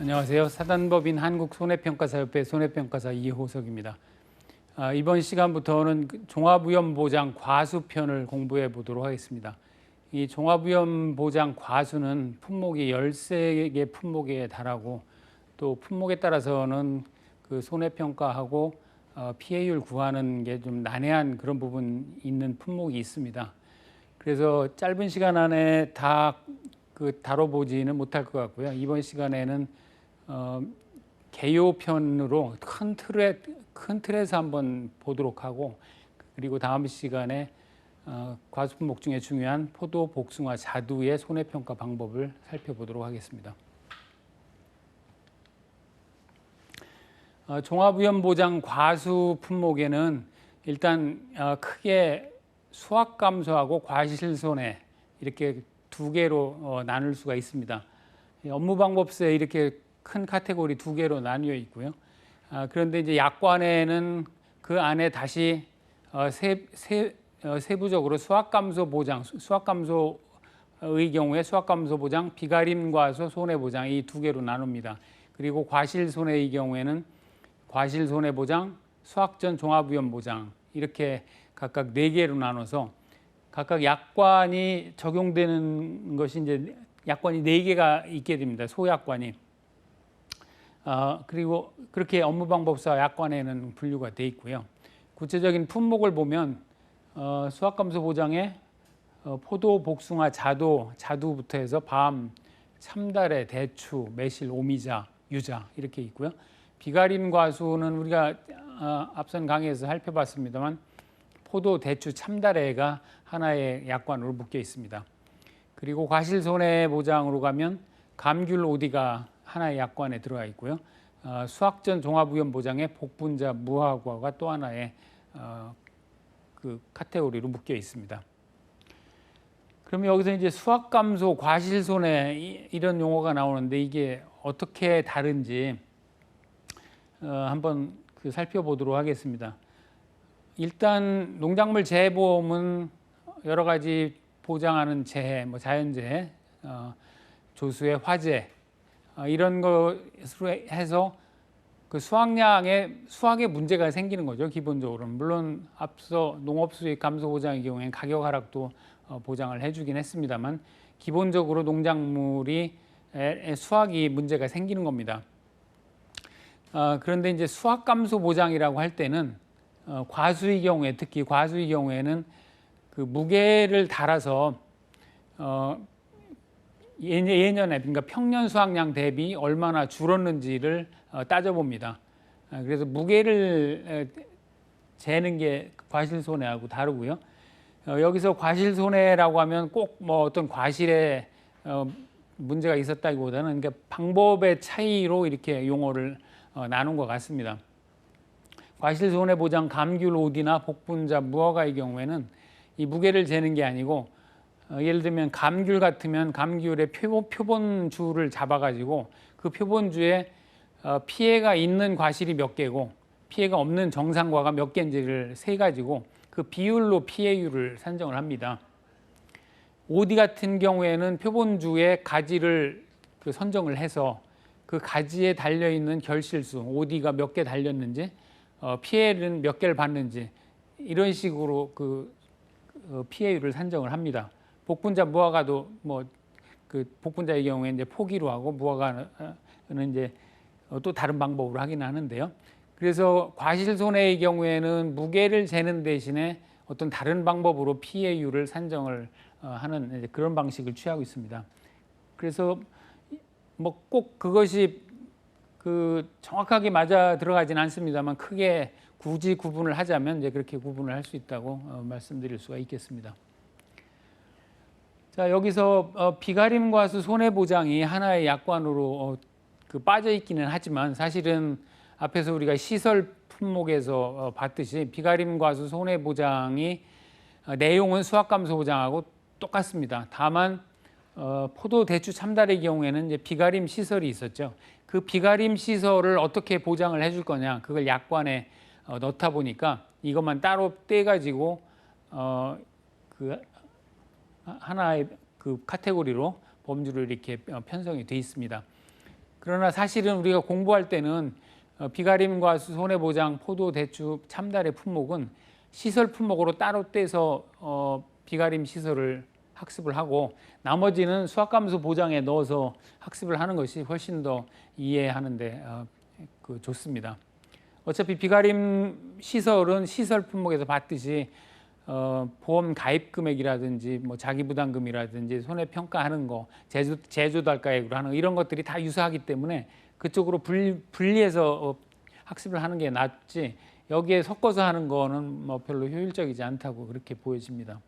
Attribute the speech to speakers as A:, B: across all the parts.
A: 안녕하세요. 사단법인 한국손해평가사협회 손해평가사 이호석입니다. 이번 시간부터는 종합위험보장 과수편을 공부해 보도록 하겠습니다. 이 종합위험보장 과수는 품목이 13개 품목에 달하고 또 품목에 따라서는 그 손해평가하고 피해율 구하는 게 좀 난해한 그런 부분 있는 품목이 있습니다. 그래서 짧은 시간 안에 다 다뤄보지는 못할 것 같고요. 이번 시간에는 개요편으로 큰 틀에서 한번 보도록 하고, 그리고 다음 시간에 과수 품목 중에 중요한 포도, 복숭아, 자두의 손해평가 방법을 살펴보도록 하겠습니다. 종합위험보장 과수 품목에는 일단 크게 수확감소하고 과실손해 이렇게 두 개로 나눌 수가 있습니다. 업무방법서에 이렇게 큰 카테고리 두 개로 나뉘어 있고요. 그런데 이제 약관에는 그 안에 다시 세부적으로 수확감소 보장, 수확감소의 경우에 수확감소 보장, 비가림과수 손해보장 이 두 개로 나눕니다. 그리고 과실손해의 경우에는 과실손해보장, 수확전 종합위험보장 이렇게 각각 네 개로 나눠서 각각 약관이 적용되는 것이 이제 약관이 네 개가 있게 됩니다. 소약관이. 그리고 그렇게 업무방법사 약관에는 분류가 돼 있고요. 구체적인 품목을 보면 수확감소 보장에 포도, 복숭아, 자두부터 해서 밤, 참다래, 대추, 매실, 오미자, 유자 이렇게 있고요. 비가림 과수는 우리가 앞선 강의에서 살펴봤습니다만 포도, 대추, 참다래가 하나의 약관으로 묶여 있습니다. 그리고 과실손해보장으로 가면 감귤, 오디가 하나의 약관에 들어가 있고요. 수확전 종합위험보장에 복분자, 무화과가 또 하나의 그 카테고리로 묶여 있습니다. 그러면 여기서 이제 수확감소, 과실손해 이런 용어가 나오는데 이게 어떻게 다른지 한번 살펴보도록 하겠습니다. 일단 농작물 재해보험은 여러 가지 보장하는 재해, 뭐 자연재해, 조수의 화재 이런 것으로 해서 그 수확에 문제가 생기는 거죠. 기본적으로 물론 앞서 농업수익 감소 보장의 경우에는 가격 하락도 보장을 해주긴 했습니다만 기본적으로 농작물이 수확이 문제가 생기는 겁니다. 그런데 이제 수확 감소 보장이라고 할 때는 과수의 경우에 특히 과수의 경우에는 그 무게를 달아서 예년에 그러니까 평년 수확량 대비 얼마나 줄었는지를 따져봅니다. 그래서 무게를 재는 게 과실손해하고 다르고요. 여기서 과실손해라고 하면 꼭 뭐 어떤 과실에 문제가 있었다기보다는 그러니까 방법의 차이로 이렇게 용어를 나눈 것 같습니다. 과실손해보장 감귤, 오디나 복분자, 무화과의 경우에는 이 무게를 재는 게 아니고 예를 들면 감귤 같으면 감귤의 표본주를 잡아가지고 그 표본주에 피해가 있는 과실이 몇 개고 피해가 없는 정상과가 몇 개인지를 세가지고 그 비율로 피해율을 산정을 합니다. 오디 같은 경우에는 표본주의 가지를 선정을 해서 그 가지에 달려있는 결실수, 오디가 몇 개 달렸는지 피해는 몇 개를 받는지 이런 식으로 그 피해율을 산정을 합니다. 복분자, 무화과도 뭐 그 복분자의 경우에 이제 포기로 하고 무화과는 이제 또 다른 방법으로 하긴 하는데요. 그래서 과실손해의 경우에는 무게를 재는 대신에 어떤 다른 방법으로 피해율을 산정을 하는 이제 그런 방식을 취하고 있습니다. 그래서 뭐 꼭 그것이 정확하게 맞아 들어가진 않습니다만 크게 굳이 구분을 하자면 이제 그렇게 구분을 할 수 있다고 말씀드릴 수가 있겠습니다. 자, 여기서 비가림 과수 손해보장이 하나의 약관으로 빠져 있기는 하지만 사실은 앞에서 우리가 시설 품목에서 봤듯이 비가림 과수 손해보장이 내용은 수확감소 보장하고 똑같습니다. 다만 포도, 대추, 참다래의 경우에는 이제 비가림 시설이 있었죠. 그 비가림 시설을 어떻게 보장을 해줄 거냐, 그걸 약관에 넣다 보니까 이것만 따로 떼가지고 그 하나의 그 카테고리로 범주를 이렇게 편성이 돼 있습니다. 그러나 사실은 우리가 공부할 때는 비가림과 손해보장, 포도, 대추, 참다래 품목은 시설 품목으로 따로 떼서 비가림 시설을 학습을 하고 나머지는 수학감소 보장에 넣어서 학습을 하는 것이 훨씬 더 이해하는데 좋습니다. 어차피 비가림 시설은 시설 품목에서 봤듯이 보험 가입 금액이라든지 뭐 자기부담금이라든지 손해평가하는 거, 제조달가액으로 하는 거, 이런 것들이 다 유사하기 때문에 그쪽으로 분리해서 학습을 하는 게 낫지 여기에 섞어서 하는 거는 뭐 별로 효율적이지 않다고 그렇게 보여집니다.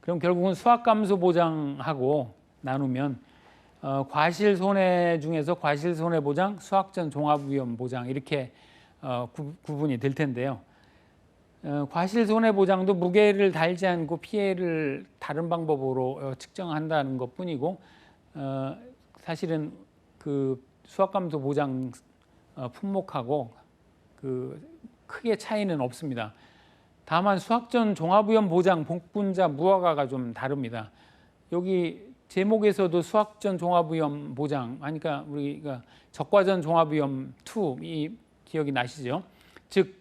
A: 그럼 결국은 수학감소 보장하고 나누면 과실 손해 중에서 과실 손해 보장, 수학전 종합 위험 보장 이렇게 구분이 될 텐데요. 과실 손해 보장도 무게를 달지 않고 피해를 다른 방법으로 측정한다는 것뿐이고 사실은 그 수학감소 보장 품목하고 크게 차이는 없습니다. 다만 수학전 종합위험 보장 복분자 무허가가 좀 다릅니다. 여기 제목에서도 수학전 종합위험 보장 하니까 우리가 적과전 종합위험 2이 기억이 나시죠? 즉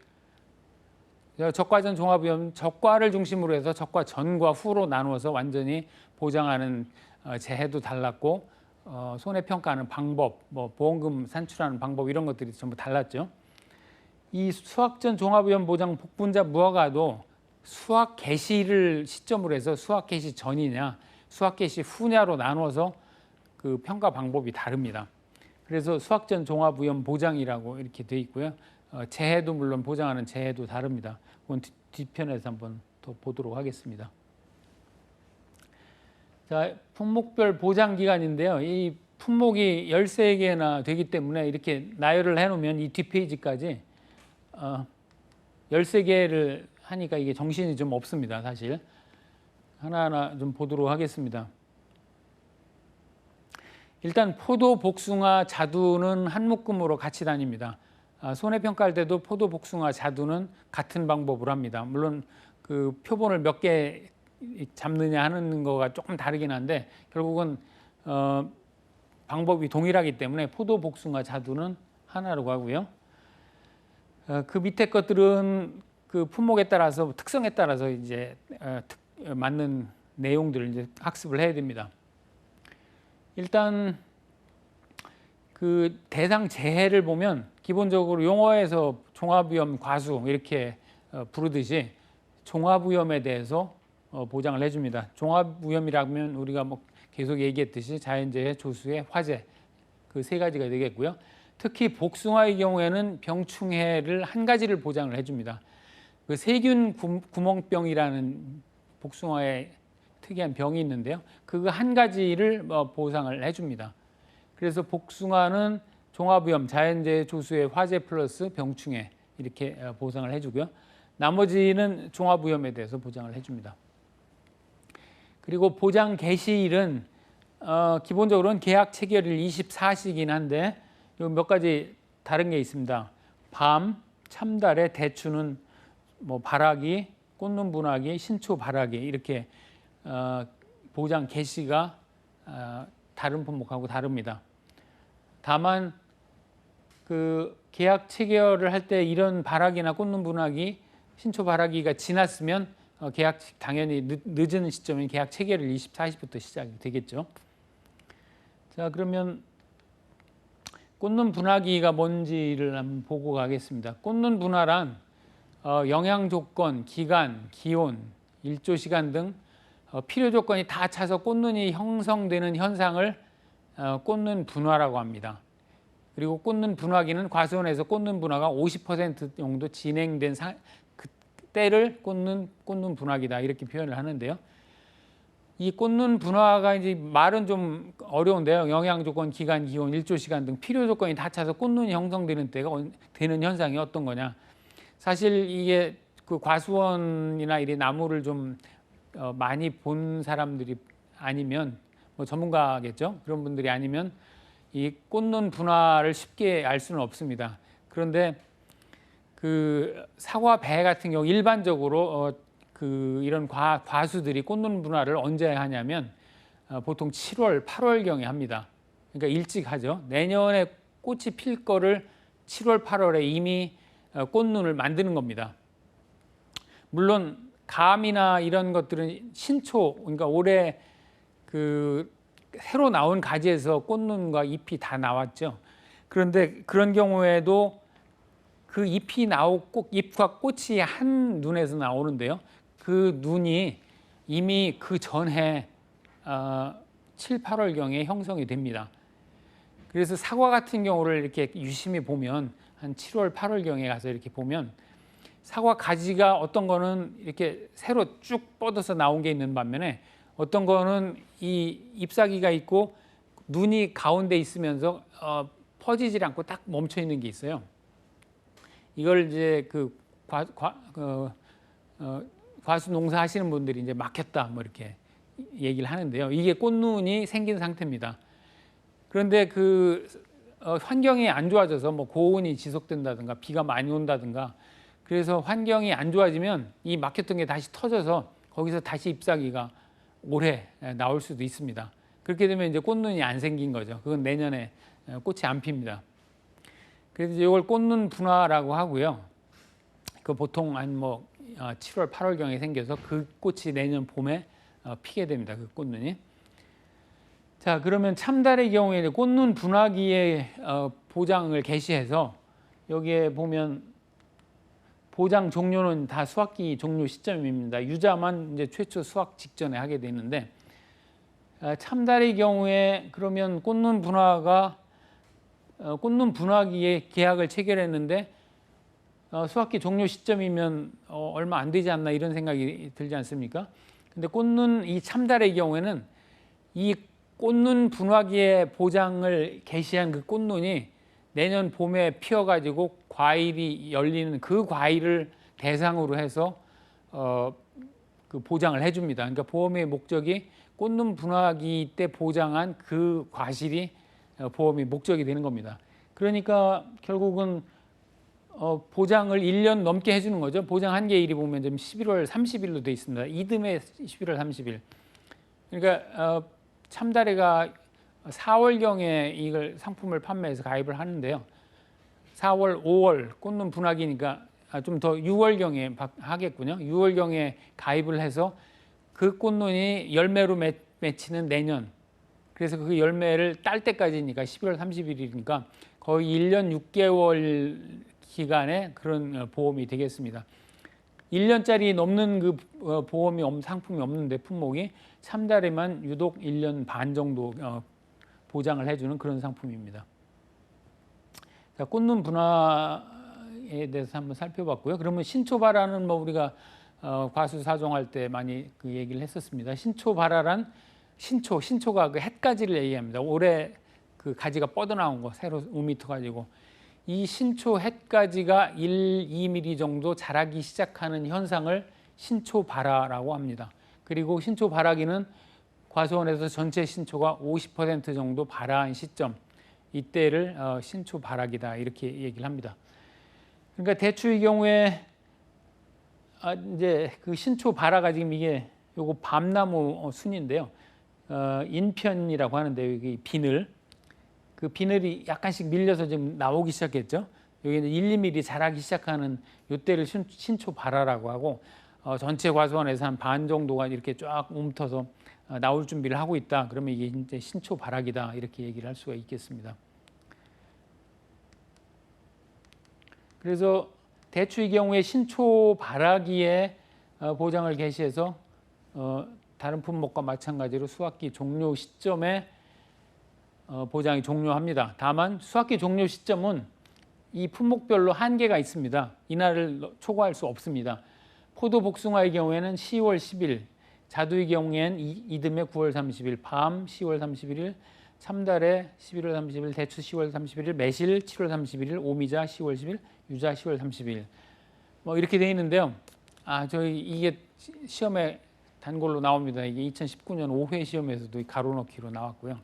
A: 적과전 종합위험 적과를 중심으로 해서 적과 전과 후로 나누어서 완전히 보장하는 재해도 달랐고 손해평가하는 방법, 뭐 보험금 산출하는 방법 이런 것들이 전부 달랐죠. 이 수학전 종합위험 보장 복분자 무허가도 수학 개시를 시점으로 해서 수학 개시 전이냐 수학 개시 후냐로 나누어서 그 평가 방법이 다릅니다. 그래서 수학전 종합위험 보장이라고 이렇게 돼 있고요. 재해도 물론 보장하는 재해도 다릅니다. 그건 뒷편에서 한번 더 보도록 하겠습니다. 자, 품목별 보장 기간인데요. 이 품목이 13개나 되기 때문에 이렇게 나열을 해놓으면 이 뒷페이지까지 13개를 하니까 이게 정신이 좀 없습니다. 사실 하나하나 좀 보도록 하겠습니다. 일단 포도, 복숭아, 자두는 한 묶음으로 같이 다닙니다. 손해평가할 때도 포도, 복숭아, 자두는 같은 방법으로 합니다. 물론 그 표본을 몇 개 잡느냐 하는 거가 조금 다르긴 한데 결국은 방법이 동일하기 때문에 포도, 복숭아, 자두는 하나로 하고요. 그 밑에 것들은 그 품목에 따라서 특성에 따라서 이제 맞는 내용들을 이제 학습을 해야 됩니다. 일단 그 대상 재해를 보면 기본적으로 용어에서 종합위험 과수 이렇게 부르듯이 종합위험에 대해서 보장을 해줍니다. 종합위험이라면 우리가 뭐 계속 얘기했듯이 자연재해, 조수해, 화재 그 세 가지가 되겠고요. 특히 복숭아의 경우에는 병충해를 한 가지를 보장을 해줍니다. 그 세균 구멍병이라는 복숭아의 특이한 병이 있는데요. 그거 한 가지를 보상을 해줍니다. 그래서 복숭아는 종합위험, 자연재해, 조수해, 화재 플러스 병충해 이렇게 보상을 해주고요. 나머지는 종합위험에 대해서 보장을 해줍니다. 그리고 보장 개시일은 기본적으로는 계약 체결일 24시긴 한데 몇 가지 다른 게 있습니다. 밤, 참달에, 대추는 뭐 발화기, 꽂는 분화기, 신초 발화기 이렇게 보장 개시가 다른 품목하고 다릅니다. 다만 그 계약 체결을 할 때 이런 발화기나 꽂는 분화기, 신초 발화기가 지났으면 계약 당연히 늦은 시점인 계약 체결일 24시부터 시작이 되겠죠. 자, 그러면 꽂는 분화기가 뭔지를 한번 보고 가겠습니다. 꽂는 분화란 영향 조건, 기간, 기온, 일조 시간 등 필요 조건이 다 차서 꽂눈이 형성되는 현상을 꽂는 분화라고 합니다. 그리고 꽂는 분화기는 과수원에서 꽂는 분화가 50% 정도 진행된 그때를 꽂는 분화기다 이렇게 표현을 하는데요. 이 꽂는 분화가 이제 말은 좀 어려운데요. 영향 조건, 기간, 기온, 일조 시간 등 필요 조건이 다 차서 꽂눈이 형성되는 때가 되는 현상이 어떤 거냐? 사실 이게 그 과수원이나 이런 나무를 좀 많이 본 사람들이 아니면 뭐 전문가겠죠. 그런 분들이 아니면 이 꽂눈 분화를 쉽게 알 수는 없습니다. 그런데 그 사과, 배 같은 경우 일반적으로 이런 과수들이 꽂눈 분화를 언제 하냐면 보통 7월, 8월경에 합니다. 그러니까 일찍 하죠. 내년에 꽃이 필 거를 7월, 8월에 이미 꽃눈을 만드는 겁니다. 물론 감이나 이런 것들은 신초, 그러니까 올해 그 새로 나온 가지에서 꽃눈과 잎이 다 나왔죠. 그런데 그런 경우에도 그 잎이 나오고 잎과 꽃이 한 눈에서 나오는데요. 그 눈이 이미 그 전해 7, 8월경에 형성이 됩니다. 그래서 사과 같은 경우를 이렇게 유심히 보면 한 7월, 8월경에 가서 이렇게 보면 사과 가지가 어떤 거는 이렇게 새로 쭉 뻗어서 나온 게 있는 반면에 어떤 거는 이 잎사귀가 있고 눈이 가운데 있으면서 퍼지질 않고 딱 멈춰 있는 게 있어요. 이걸 이제 과수 농사 하시는 분들이 이제 막혔다 뭐 이렇게 얘기를 하는데요. 이게 꽃눈이 생긴 상태입니다. 그런데 환경이 안 좋아져서 뭐 고온이 지속된다든가 비가 많이 온다든가 그래서 환경이 안 좋아지면 이 막혔던 게 다시 터져서 거기서 다시 잎사귀가 올해 나올 수도 있습니다. 그렇게 되면 이제 꽃눈이 안 생긴 거죠. 그건 내년에 꽃이 안 핍니다. 그래서 이걸 꽃눈 분화라고 하고요. 그 보통 한 7월, 8월경에 생겨서 그 꽃이 내년 봄에 피게 됩니다. 그 꽃눈이. 자, 그러면 참달의 경우에 꽃눈 분화기의 보장을 개시해서 여기에 보면 보장 종료는 다 수확기 종료 시점입니다. 유자만 이제 최초 수확 직전에 하게 되는데 참달의 경우에 그러면 꽃눈 분화기에 계약을 체결했는데 수확기 종료 시점이면 얼마 안 되지 않나 이런 생각이 들지 않습니까? 근데 이 참달의 경우에는 이 꽃눈 분화기의 보장을 개시한 그 꽃눈이 내년 봄에 피어가지고 과일이 열리는 그 과일을 대상으로 해서 그 보장을 해줍니다. 그러니까 보험의 목적이 꽃눈 분화기 때 보장한 그 과실이 보험의 목적이 되는 겁니다. 그러니까 결국은 보장을 1년 넘게 해주는 거죠. 보장 한계일이 보면 지금 11월 30일로 되어 있습니다. 이듬해 11월 30일. 그러니까 참다래가 4월경에 이걸 상품을 판매해서 가입을 하는데요. 4월, 5월 꽃눈 분화기니까 좀 더 6월경에 하겠군요. 6월경에 가입을 해서 그 꽃눈이 열매로 맺히는 내년. 그래서 그 열매를 딸 때까지니까 11월 30일이니까 거의 1년 6개월 기간의 그런 보험이 되겠습니다. 1년짜리 넘는 그 상품이 없는데 품목이 참다래만 유독 1년 반 정도 보장을 해주는 그런 상품입니다. 자, 꽃눈 분화에 대해서 한번 살펴봤고요. 그러면 신초발화는 우리가 과수 사종할 때 많이 그 얘기를 했었습니다. 신초발화란 신초가 그 햇가지를 얘기합니다. 올해 그 가지가 뻗어나온 거 새로 5m 가지고 이 신초 햇가지가 1, 2mm 정도 자라기 시작하는 현상을 신초발화라고 합니다. 그리고 신초발화기는 과수원에서 전체 신초가 50% 정도 발화한 시점, 이때를 신초발화기다 이렇게 얘기를 합니다. 그러니까 대추 이 경우에 이제 그 신초발화가 지금 이게 요거 밤나무 순인데요. 인편이라고 하는데 여기 그 비늘이 약간씩 밀려서 지금 나오기 시작했죠. 여기는 1, 2mm 자라기 시작하는 이때를 신초발화라고 하고 전체 과수원에서 한 반 정도가 이렇게 쫙 움터서 나올 준비를 하고 있다. 그러면 이게 이제 신초발화기다 이렇게 얘기를 할 수가 있겠습니다. 그래서 대추의 경우에 신초발화기에 보장을 개시해서 다른 품목과 마찬가지로 수확기 종료 시점에 보장이 종료합니다. 다만 수확기 종료 시점은 이 품목별로 한계가 있습니다. 이날을 초과할 수 없습니다. 포도 복숭아의 경우에는 10월 10일, 자두의 경우에는 이듬해 9월 30일, 밤 10월 31일, 참달에 11월 30일, 대추 10월 31일, 매실 7월 31일, 오미자 10월 10일, 유자 10월 30일. 이렇게 되어 있는데요. 이게 시험에 단골로 나옵니다. 이게 2019년 5회 시험에서도 가로넣기로 나왔고요.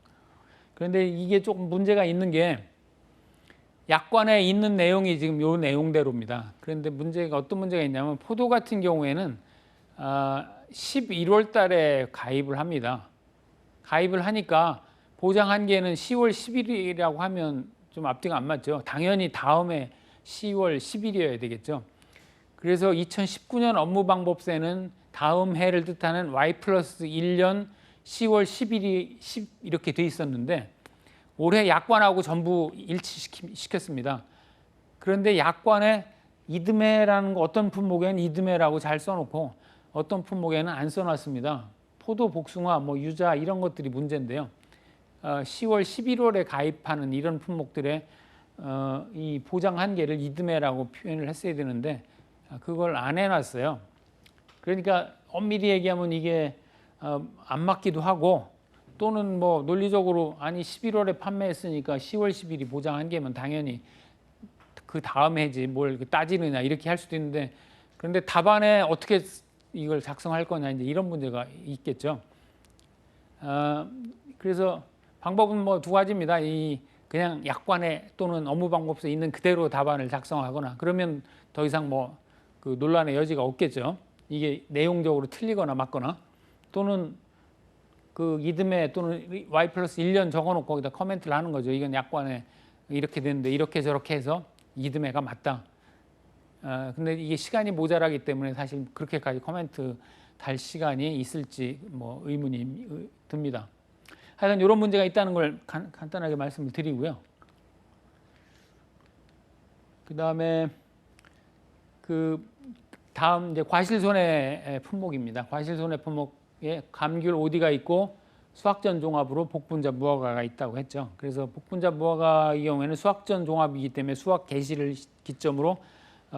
A: 그런데 이게 조금 문제가 있는 게 약관에 있는 내용이 지금 요 내용대로입니다. 그런데 어떤 문제가 있냐면 포도 같은 경우에는 11월 달에 가입을 합니다. 가입을 하니까 보장 한계는 10월 10일이라고 하면 좀 앞뒤가 안 맞죠. 당연히 다음에 10월 10일이어야 되겠죠. 그래서 2019년 업무방법세는 다음 해를 뜻하는 Y 플러스 1년 10월 10일이 이렇게 돼 있었는데 올해 약관하고 전부 일치시켰습니다. 그런데 약관에 이듬해라는 거 어떤 품목에는 이듬해라고 잘 써놓고 어떤 품목에는 안 써놨습니다. 포도, 복숭아, 뭐 유자 이런 것들이 문제인데요. 10월 11월에 가입하는 이런 품목들의 이 보장 한계를 이듬해라고 표현을 했어야 되는데 그걸 안 해놨어요. 그러니까 엄밀히 얘기하면 이게 안 맞기도 하고 또는 뭐 논리적으로 아니 11월에 판매했으니까 10월 10일이 보장 한계면 당연히 그 다음 해지 뭘 따지느냐 이렇게 할 수도 있는데 그런데 답안에 어떻게 이걸 작성할 거냐 이제 이런 문제가 있겠죠. 그래서 방법은 뭐 두 가지입니다. 이 그냥 약관에 또는 업무방법서에 있는 그대로 답안을 작성하거나 그러면 더 이상 뭐 그 논란의 여지가 없겠죠. 이게 내용적으로 틀리거나 맞거나 또는 그 이듬해 또는 Y 플러스 1년 적어놓고 거기다 커멘트를 하는 거죠. 이건 약관에 이렇게 됐는데 이렇게 저렇게 해서 이듬해가 맞다. 근데 이게 시간이 모자라기 때문에 사실 그렇게까지 코멘트 달 시간이 있을지 뭐 의문이 듭니다. 하여간 이런 문제가 있다는 걸 간단하게 말씀을 드리고요. 그 다음에 그 다음 이제 과실손해 품목입니다. 과실손해 품목에 감귤 OD가 있고 수확전 종합으로 복분자 무화과가 있다고 했죠. 그래서 복분자 무화과의 경우에는 수확전 종합이기 때문에 수확 개시를 기점으로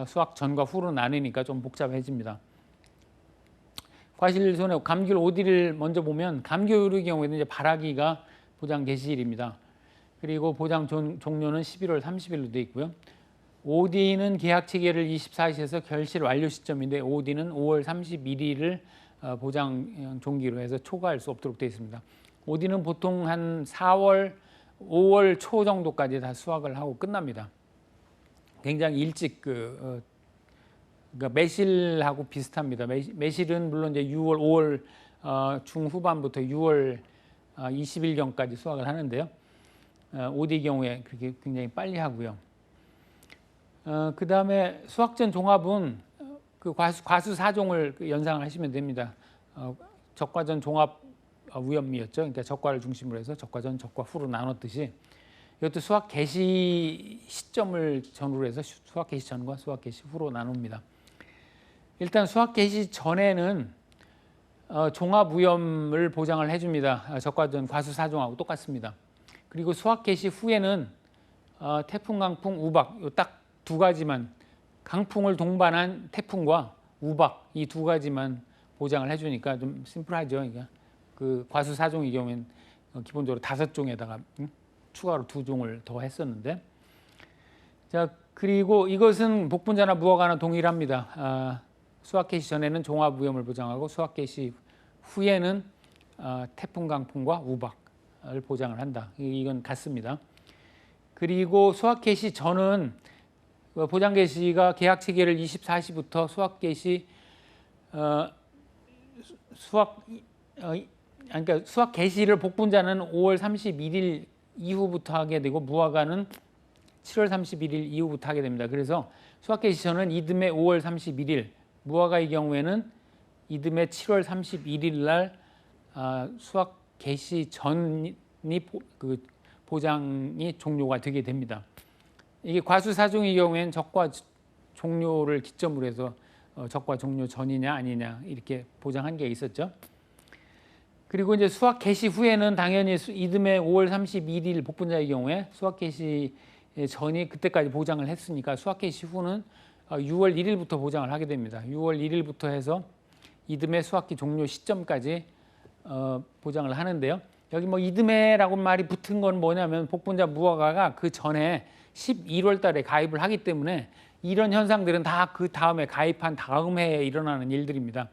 A: 수확 전과 후로 나누니까 좀 복잡해집니다. 과실손해 감귤 OD를 먼저 보면 감귤의 경우에는 이제 발화기가 보장 개시일입니다. 그리고 보장 종료는 11월 30일로 되어 있고요. OD는 계약 체계를 24시에서 결실 완료 시점인데 OD는 5월 31일을 보장 종기로 해서 초과할 수 없도록 되어 있습니다. OD는 보통 한 4월, 5월 초 정도까지 다 수확을 하고 끝납니다. 굉장히 일찍 그러니까 매실하고 비슷합니다. 매실은 물론 이제 6월, 5월 중후반부터 6월 20일경까지 수확을 하는데요. OD 경우에 그렇게 굉장히 빨리 하고요. 그 다음에 수확전 종합은 그 과수 4종을 연상을 하시면 됩니다. 적과전 종합 위험미였죠. 그러니까 적과를 중심으로 해서 적과전, 적과 후로 나눴듯이 이것도 수확 개시 시점을 전후로 해서 수확 개시 전과 수확 개시 후로 나눕니다. 일단 수확 개시 전에는 종합 위험을 보장을 해줍니다. 적과전, 과수 4종하고 똑같습니다. 그리고 수확 개시 후에는 태풍, 강풍, 우박 딱 두 가지만 강풍을 동반한 태풍과 우박 이 두 가지만 보장을 해주니까 좀 심플하죠. 그러니까 그 과수 4종의 경우에는 기본적으로 5종에다가 추가로 2종을 더 했었는데 자 그리고 이것은 복분자나 무화과나 동일합니다. 수확 개시 전에는 종합 위험을 보장하고 수확 개시 후에는 태풍, 강풍과 우박을 보장을 한다. 이건 같습니다. 그리고 수확 개시 전은 보장 개시가 계약 체계를 24시부터 수확 개시 그러니까 수확 개시를 복분자는 5월 31일 이후부터 하게 되고 무화과는 7월 31일 이후부터 하게 됩니다. 그래서 수확 개시 전은 이듬해 5월 31일, 무화과의 경우에는 이듬해 7월 31일 날 수확 개시 전이 그 보장이 종료가 되게 됩니다. 이게 과수 4종의 경우에는 적과 종료를 기점으로 해서 적과 종료 전이냐 아니냐 이렇게 보장한 게 있었죠. 그리고 이제 수확 개시 후에는 당연히 이듬해 5월 31일 복분자의 경우에 수확 개시 전이 그때까지 보장을 했으니까 수확 개시 후는 6월 1일부터 보장을 하게 됩니다. 6월 1일부터 해서 이듬해 수확기 종료 시점까지 보장을 하는데요. 여기 뭐 이듬해라고 말이 붙은 건 뭐냐면 복분자 무화과가 그 전에 11월 달에 가입을 하기 때문에 이런 현상들은 다 그 다음에 가입한 다음 해에 일어나는 일들입니다.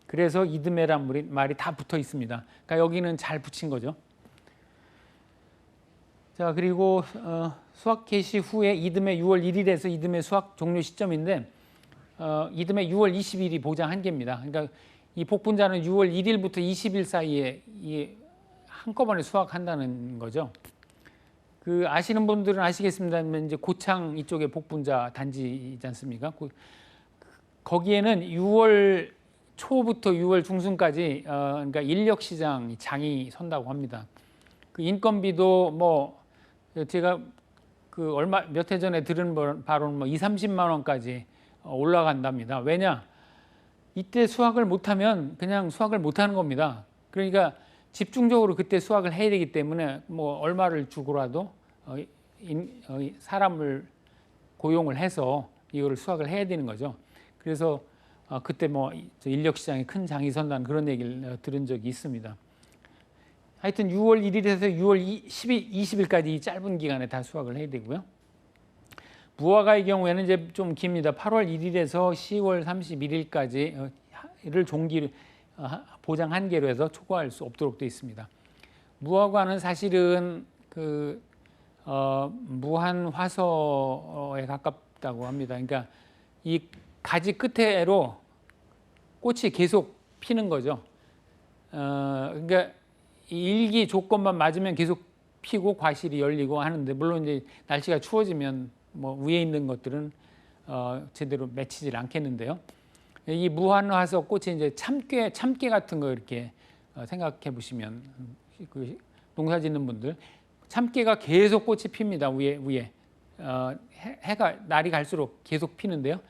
A: 그래서 이듬해란 말이 다 붙어 있습니다. 그러니까 여기는 잘 붙인 거죠. 자 그리고 수확 개시 후에 이듬해 6월 1일에서 이듬해 수확 종료 시점인데 이듬해 6월 20일이 보장 한계입니다. 그러니까 이 복분자는 6월 1일부터 20일 사이에 한꺼번에 수확한다는 거죠. 그 아시는 분들은 아시겠습니다만 이제 고창 이쪽에 복분자 단지이지 않습니까? 거기에는 6월 초부터 6월 중순까지 그러니까 인력 시장 장이 선다고 합니다. 그 인건비도 뭐 제가 그 얼마 몇 해 전에 들은 바로는 뭐 2, 30만 원까지 올라간답니다. 왜냐? 이때 수확을 못하면 그냥 수확을 못하는 겁니다. 그러니까 집중적으로 그때 수확을 해야 되기 때문에 뭐 얼마를 주고라도 사람을 고용을 해서 이거를 수확을 해야 되는 거죠. 그래서 그때 뭐 인력 시장에 큰 장이 선다는 그런 얘기를 들은 적이 있습니다. 하여튼 6월 1일에서 6월 20일까지 이 짧은 기간에 다 수확을 해야 되고요. 무화과의 경우에는 이제 좀 깁니다. 8월 1일에서 10월 31일까지를 종기 보장 한계로 해서 초과할 수 없도록 되어 있습니다. 무화과는 사실은 그 무한 화서에 가깝다고 합니다. 그러니까 이 가지 끝으로 꽃이 계속 피는 거죠. 그러니까 일기 조건만 맞으면 계속 피고 과실이 열리고 하는데, 물론 이제 날씨가 추워지면 뭐 위에 있는 것들은 제대로 맺히질 않겠는데요. 이 무한화서 꽃이 이제 참깨 같은 거 이렇게 생각해 보시면 그 농사 짓는 분들 참깨가 계속 꽃이 핍니다. 위에 해가 날이 갈수록 계속 피는데요.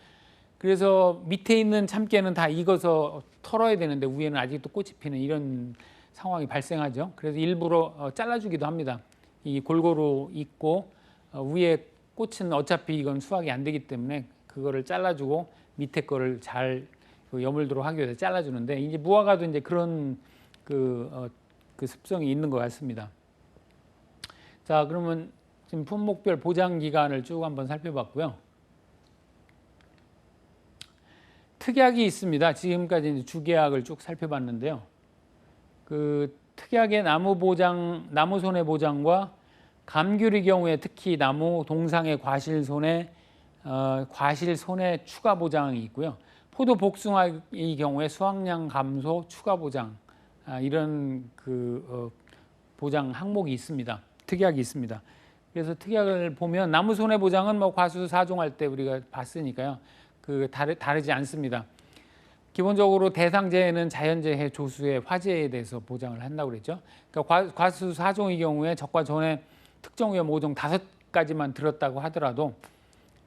A: 그래서 밑에 있는 참깨는 다 익어서 털어야 되는데 위에는 아직도 꽃이 피는 이런 상황이 발생하죠. 그래서 일부러 잘라주기도 합니다. 이 골고루 익고 위에 꽃은 어차피 이건 수확이 안 되기 때문에 그거를 잘라주고 밑에 거를 잘 여물도록 하기 위해서 잘라주는데, 이제 무화과도 이제 그런 그 습성이 있는 것 같습니다. 자, 그러면 지금 품목별 보장 기간을 쭉 한번 살펴봤고요. 특약이 있습니다. 지금까지 이제 주계약을 쭉 살펴봤는데요. 그 특약의 나무 손해 보장과 감귤의 경우에 특히 나무 동상의 과실 손해 추가 보장이 있고요. 포도 복숭아의 경우에 수확량 감소 추가 보장, 이런 보장 항목이 있습니다. 특약이 있습니다. 그래서 특약을 보면 나무 손해 보장은 뭐 과수 사종할 때 우리가 봤으니까요. 다르지 않습니다. 기본적으로 대상재해는 자연재해, 조수의 화재에 대해서 보장을 한다고 그랬죠. 그러니까 과수 사종의 경우에 적과 전에 특정 위험 5종 5가지만 들었다고 하더라도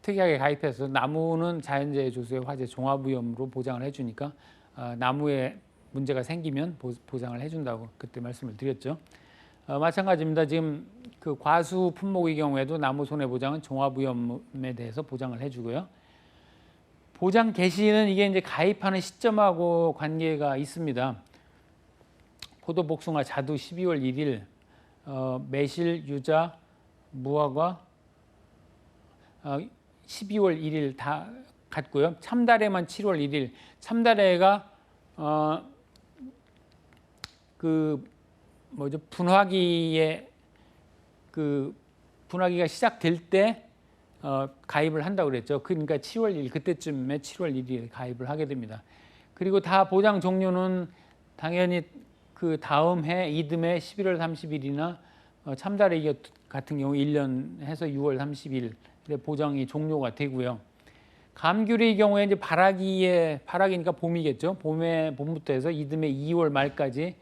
A: 특약에 가입해서 나무는 자연재해, 조수의 화재, 종합위험으로 보장을 해주니까 나무에 문제가 생기면 보장을 해준다고 그때 말씀을 드렸죠. 마찬가지입니다. 지금 그 과수 품목의 경우에도 나무 손해 보장은 종합위험에 대해서 보장을 해주고요. 보장 개시는 이게 이제 가입하는 시점하고 관계가 있습니다. 포도, 복숭아, 자두 12월 1일, 매실, 유자, 무화과 12월 1일 다 같고요. 참다래만 7월 1일. 참다래가 분화기가 시작될 때 가입을 한다고 그랬죠. 그러니까 7월 1일 그때쯤에 7월 1일 가입을 하게 됩니다. 그리고 다 보장 종료는 당연히 그 다음 해 이듬해 11월 30일이나 참다래 같은 경우 1년 해서 6월 30일 보장이 종료가 되고요. 감귤의 경우에 이제 바라기니까 봄이겠죠. 봄부터 해서 이듬해 2월 말까지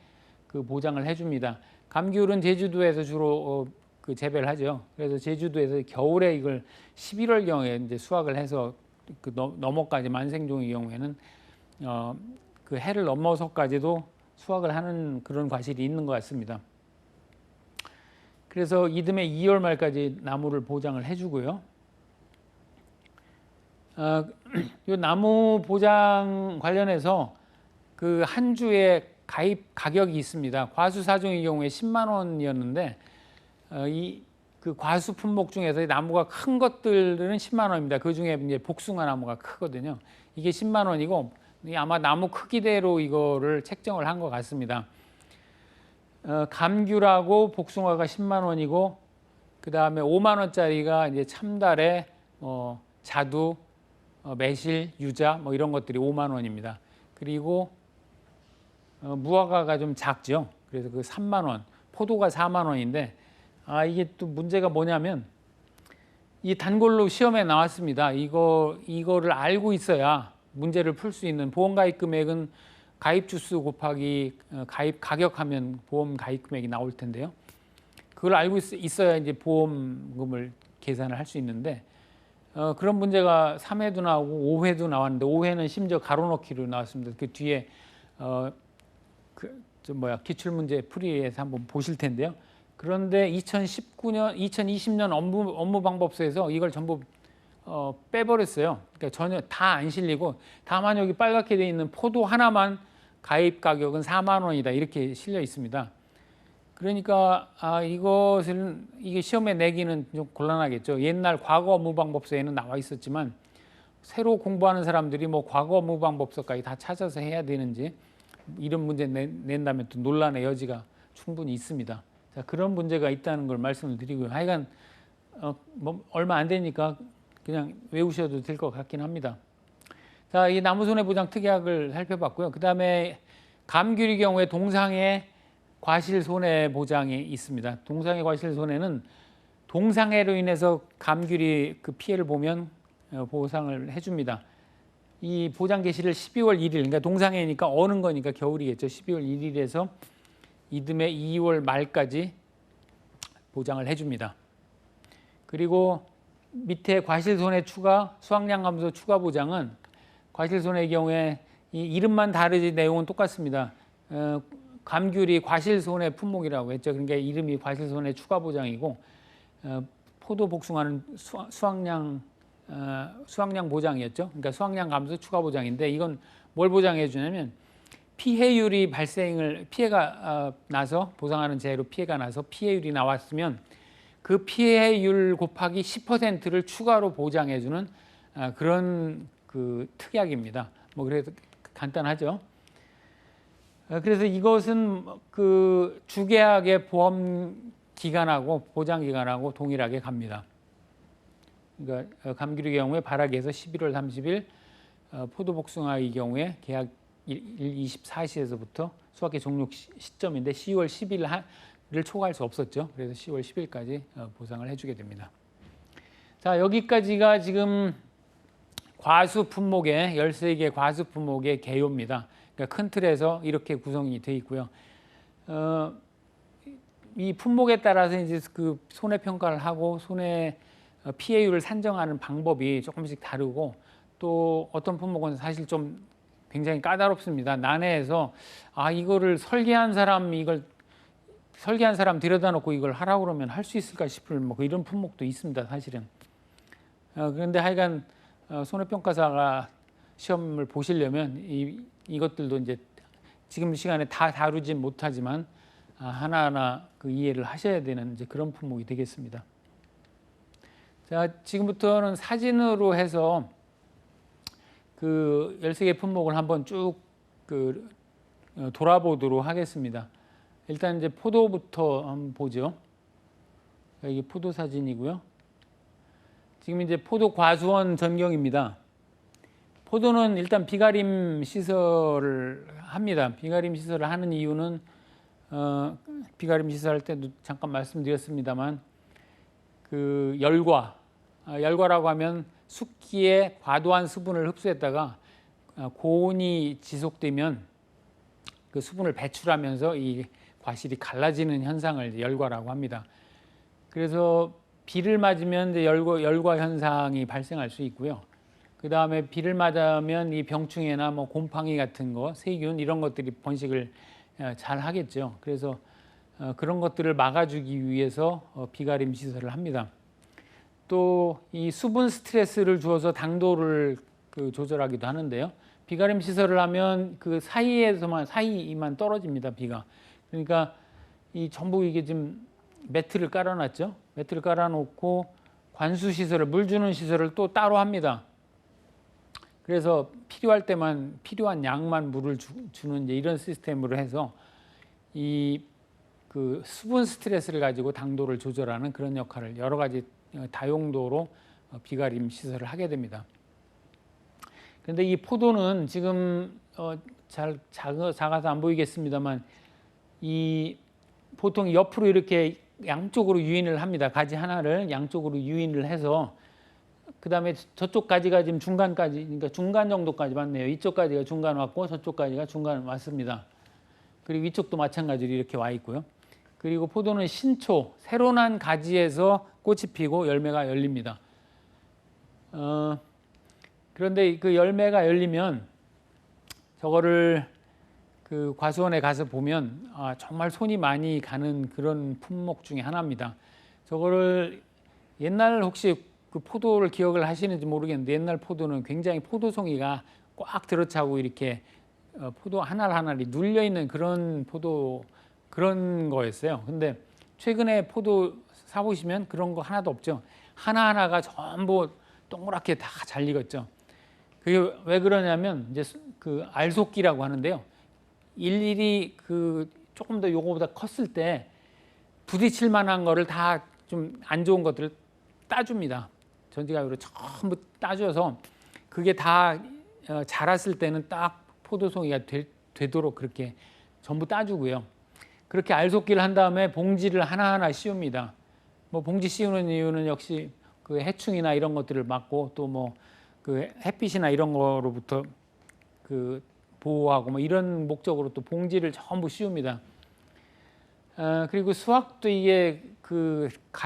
A: 그 보장을 해줍니다. 감귤은 제주도에서 주로 그 재배를 하죠. 그래서 제주도에서 겨울에 이걸 11월경에 이제 수확을 해서 그 넘어까지 만생종의 경우에는 그 해를 넘어서까지도 수확을 하는 그런 과실이 있는 것 같습니다. 그래서 이듬해 2월 말까지 나무를 보장을 해주고요. 이 나무 보장 관련해서 그 한 주에 가입 가격이 있습니다. 과수 사종의 경우에 10만 원이었는데 그 과수 품목 중에서 나무가 큰 것들은 10만 원입니다. 그 중에 이제 복숭아 나무가 크거든요. 이게 10만 원이고 아마 나무 크기대로 이거를 책정을 한 것 같습니다. 감귤하고 복숭아가 10만 원이고 그 다음에 5만 원짜리가 이제 참다래, 자두, 매실, 유자 뭐 이런 것들이 5만 원입니다. 그리고 무화과가 좀 작죠. 그래서 그 3만 원. 포도가 4만 원인데 이게 또 문제가 뭐냐면 이 단골로 시험에 나왔습니다. 이거를 알고 있어야 문제를 풀 수 있는 보험 가입 금액은 가입 주수 곱하기 가입 가격하면 보험 가입 금액이 나올 텐데요. 그걸 알고 있어야 이제 보험금을 계산을 할 수 있는데 그런 문제가 3회도 나오고 5회도 나왔는데 5회는 심지어 가로넣기로 나왔습니다. 그 뒤에 기출문제 풀이에서 한번 보실 텐데요. 그런데 2020년 업무방법서에서 이걸 전부 빼버렸어요. 그러니까 전혀 다 안 실리고 다만 여기 빨갛게 되어 있는 포도 하나만 가입 가격은 4만 원이다 이렇게 실려 있습니다. 그러니까 이게 시험에 내기는 좀 곤란하겠죠. 옛날 과거 업무방법서에는 나와 있었지만 새로 공부하는 사람들이 뭐 과거 업무방법서까지 다 찾아서 해야 되는지 이런 문제 낸다면 또 논란의 여지가 충분히 있습니다. 자, 그런 문제가 있다는 걸 말씀을 드리고요. 하여간 얼마 안 되니까 그냥 외우셔도 될 것 같긴 합니다. 자, 이 나무손해보장 특약을 살펴봤고요. 그 다음에 감귤의 경우에 동상해 과실손해보장이 있습니다. 동상해 과실손해는 동상해로 인해서 감귤이 그 피해를 보면 보상을 해줍니다. 이 보장 개시를 12월 1일, 그러니까 동상해니까 어는 거니까 겨울이겠죠. 12월 1일에서 이듬해 2월 말까지 보장을 해줍니다. 그리고 밑에 과실손해 추가, 수확량 감소 추가 보장은 과실손해의 경우에 이 이름만 다르지 내용은 똑같습니다. 감귤이 과실손해 품목이라고 했죠. 그러니까 이름이 과실손해 추가 보장이고 포도 복숭아는 수확량 보장이었죠. 그러니까 수확량 감소 추가 보장인데 이건 뭘 보장해 주냐면 피해율이 피해가 나서 보상하는 재해로 피해가 나서 피해율이 나왔으면 그 피해율 곱하기 10%를 추가로 보장해 주는 그런 그 특약입니다. 뭐 그래도 간단하죠. 그래서 이것은 그 주계약의 보험 기간하고 보장 기간하고 동일하게 갑니다. 그러니까 감귤의 경우에 발화기에서 11월 30일, 포도 복숭아의 경우에 계약 24시에서부터 수확기 종료 시점인데 10월 10일을 초과할 수 없었죠. 그래서 10월 10일까지 보상을 해주게 됩니다. 자, 여기까지가 지금 과수 품목의 13개 과수 품목의 개요입니다. 그러니까 큰 틀에서 이렇게 구성이 되어 있고요. 이 품목에 따라서 이제 그 손해 평가를 하고 손해 피해율을 산정하는 방법이 조금씩 다르고 또 어떤 품목은 사실 좀 굉장히 까다롭습니다. 난해해서 이거를 설계한 사람 들여다 놓고 이걸 하라고 그러면 할 수 있을까 싶을 뭐 이런 품목도 있습니다. 사실은. 그런데 하여간 손해평가사가 시험을 보시려면 이것들도 이제 지금 시간에 다 다루진 못하지만 하나하나 그 이해를 하셔야 되는 이제 그런 품목이 되겠습니다. 자, 지금부터는 사진으로 해서 그 13개 품목을 한번 쭉 돌아보도록 하겠습니다. 일단 이제 포도부터 한번 보죠. 이게 포도 사진이고요. 지금 이제 포도 과수원 전경입니다. 포도는 일단 비가림 시설을 합니다. 비가림 시설을 하는 이유는 비가림 시설할 때도 잠깐 말씀드렸습니다만 그 열과라고 하면 숙기에 과도한 수분을 흡수했다가 고온이 지속되면 그 수분을 배출하면서 이 과실이 갈라지는 현상을 열과라고 합니다. 그래서 비를 맞으면 이제 열과 현상이 발생할 수 있고요. 그 다음에 비를 맞으면 이 병충해나 뭐 곰팡이 같은 거, 세균 이런 것들이 번식을 잘 하겠죠. 그래서 그런 것들을 막아주기 위해서 비가림 시설을 합니다. 또 이 수분 스트레스를 주어서 당도를 조절하기도 하는데요. 비가림 시설을 하면 그 사이만 떨어집니다. 비가. 그러니까 이 전부 이게 지금 매트를 깔아놨죠. 매트를 깔아놓고 관수 시설을 물 주는 시설을 또 따로 합니다. 그래서 필요할 때만 필요한 양만 물을 주는 이제 이런 시스템으로 해서 이 그 수분 스트레스를 가지고 당도를 조절하는 그런 역할을 여러 가지 다용도로 비가림 시설을 하게 됩니다. 그런데 이 포도는 지금 잘 작아서 안 보이겠습니다만 이 보통 옆으로 이렇게 양쪽으로 유인을 합니다. 가지 하나를 양쪽으로 유인을 해서 그 다음에 저쪽 가지가 지금 중간까지, 그러니까 중간 정도까지 왔네요. 이쪽까지가 중간 왔고 저쪽까지가 중간 왔습니다. 그리고 이쪽도 마찬가지로 이렇게 와 있고요. 그리고 포도는 신초, 새로 난 가지에서 꽃이 피고 열매가 열립니다. 그런데 그 열매가 열리면 저거를 그 과수원에 가서 보면 정말 손이 많이 가는 그런 품목 중에 하나입니다. 저거를 옛날 혹시 그 포도를 기억을 하시는지 모르겠는데 옛날 포도는 굉장히 포도송이가 꽉 들어차고 이렇게 포도 하나하나리 눌려 있는 그런 포도 그런 거였어요. 근데 최근에 포도 사보시면 그런 거 하나도 없죠. 하나하나가 전부 동그랗게 다 잘 익었죠. 그게 왜 그러냐면 이제 그 알속기라고 하는데요. 일일이 그 조금 더 요거보다 컸을 때 부딪힐 만한 거를 다 좀 안 좋은 것들을 따줍니다. 전지가위로 전부 따줘서 그게 다 자랐을 때는 딱 포도송이가 되도록 그렇게 전부 따주고요. 그렇게 알속기를 한 다음에 봉지를 하나하나 씌웁니다. 뭐 봉지 씌우는 이유는 역시 그 해충이나 이런 것들을 막고 또 뭐 그 햇빛이나 이런 거로부터 그 보호하고 뭐 이런 목적으로 또 봉지를 전부 씌웁니다. 그리고 수확도 이게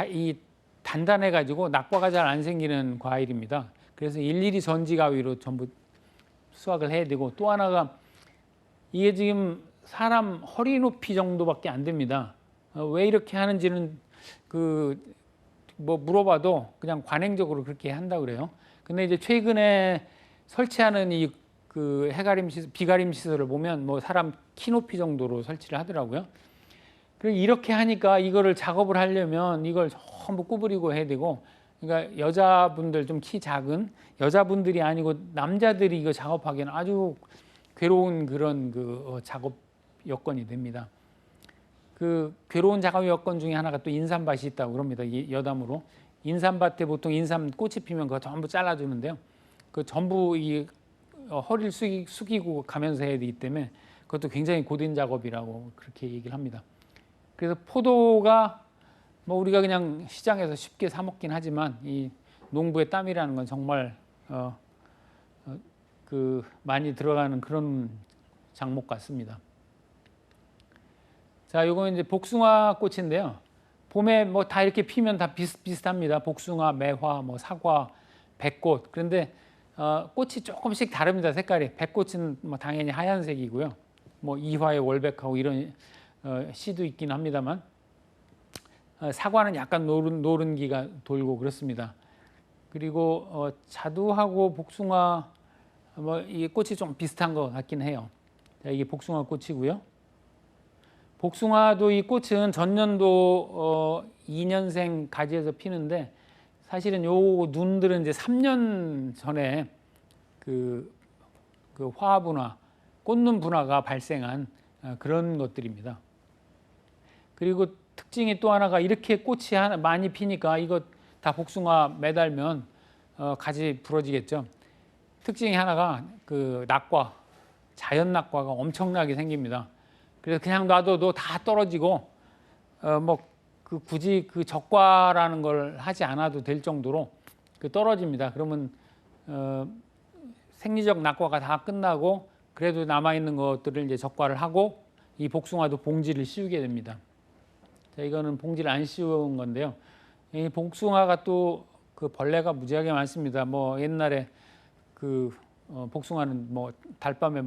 A: 이 단단해 가지고 낙과가 잘 안 생기는 과일입니다. 그래서 일일이 전지가위로 전부 수확을 해야 되고 또 하나가 이게 지금 사람 허리 높이 정도밖에 안 됩니다. 왜 이렇게 하는지는 뭐 물어봐도 그냥 관행적으로 그렇게 한다 그래요. 근데 이제 최근에 설치하는 이 그 비가림 시설을 보면 뭐 사람 키 높이 정도로 설치를 하더라고요. 그리고 이렇게 하니까 이거를 작업을 하려면 이걸 전부 구부리고 해야 되고, 그러니까 여자분들 좀 키 작은 여자분들이 아니고 남자들이 이거 작업하기에는 아주 괴로운 그런 작업 여건이 됩니다. 그 괴로운 작업 여건 중에 하나가 또 인삼밭이 있다고 그럽니다. 이 여담으로 인삼밭에 보통 인삼 꽃이 피면 그거 전부 잘라주는데요. 그 전부 이 허리를 숙이고 가면서 해야 되기 때문에 그것도 굉장히 고된 작업이라고 그렇게 얘기를 합니다. 그래서 포도가 뭐 우리가 그냥 시장에서 쉽게 사 먹긴 하지만 이 농부의 땀이라는 건 정말 많이 들어가는 그런 작목 같습니다. 자, 이건 이제 복숭아 꽃인데요. 봄에 뭐 다 이렇게 피면 다 비슷합니다. 복숭아, 매화, 뭐 사과, 백꽃. 그런데 꽃이 조금씩 다릅니다. 색깔이. 백꽃은 뭐 당연히 하얀색이고요. 뭐 이화의 월백하고 이런 씨도 있긴 합니다만 사과는 약간 노른기가 돌고 그렇습니다. 그리고 자두하고 복숭아 뭐 이 꽃이 좀 비슷한 것 같긴 해요. 자, 이게 복숭아 꽃이고요. 복숭아도 이 꽃은 전년도 2년생 가지에서 피는데 사실은 요 눈들은 이제 3년 전에 그 화분화, 꽃눈 분화가 발생한 그런 것들입니다. 그리고 특징이 또 하나가 이렇게 꽃이 많이 피니까 이거 다 복숭아 매달면 가지 부러지겠죠. 특징이 하나가 그 낙과, 자연 낙과가 엄청나게 생깁니다. 그래서 그냥 놔둬도 다 떨어지고 굳이 그 적과라는 걸 하지 않아도 될 정도로 떨어집니다. 그러면 생리적 낙과가 다 끝나고 그래도 남아 있는 것들을 이제 적과를 하고 이 복숭아도 봉지를 씌우게 됩니다. 자, 이거는 봉지를 안 씌운 건데요. 이 복숭아가 또 그 벌레가 무지하게 많습니다. 뭐 옛날에 복숭아는 뭐 달밤에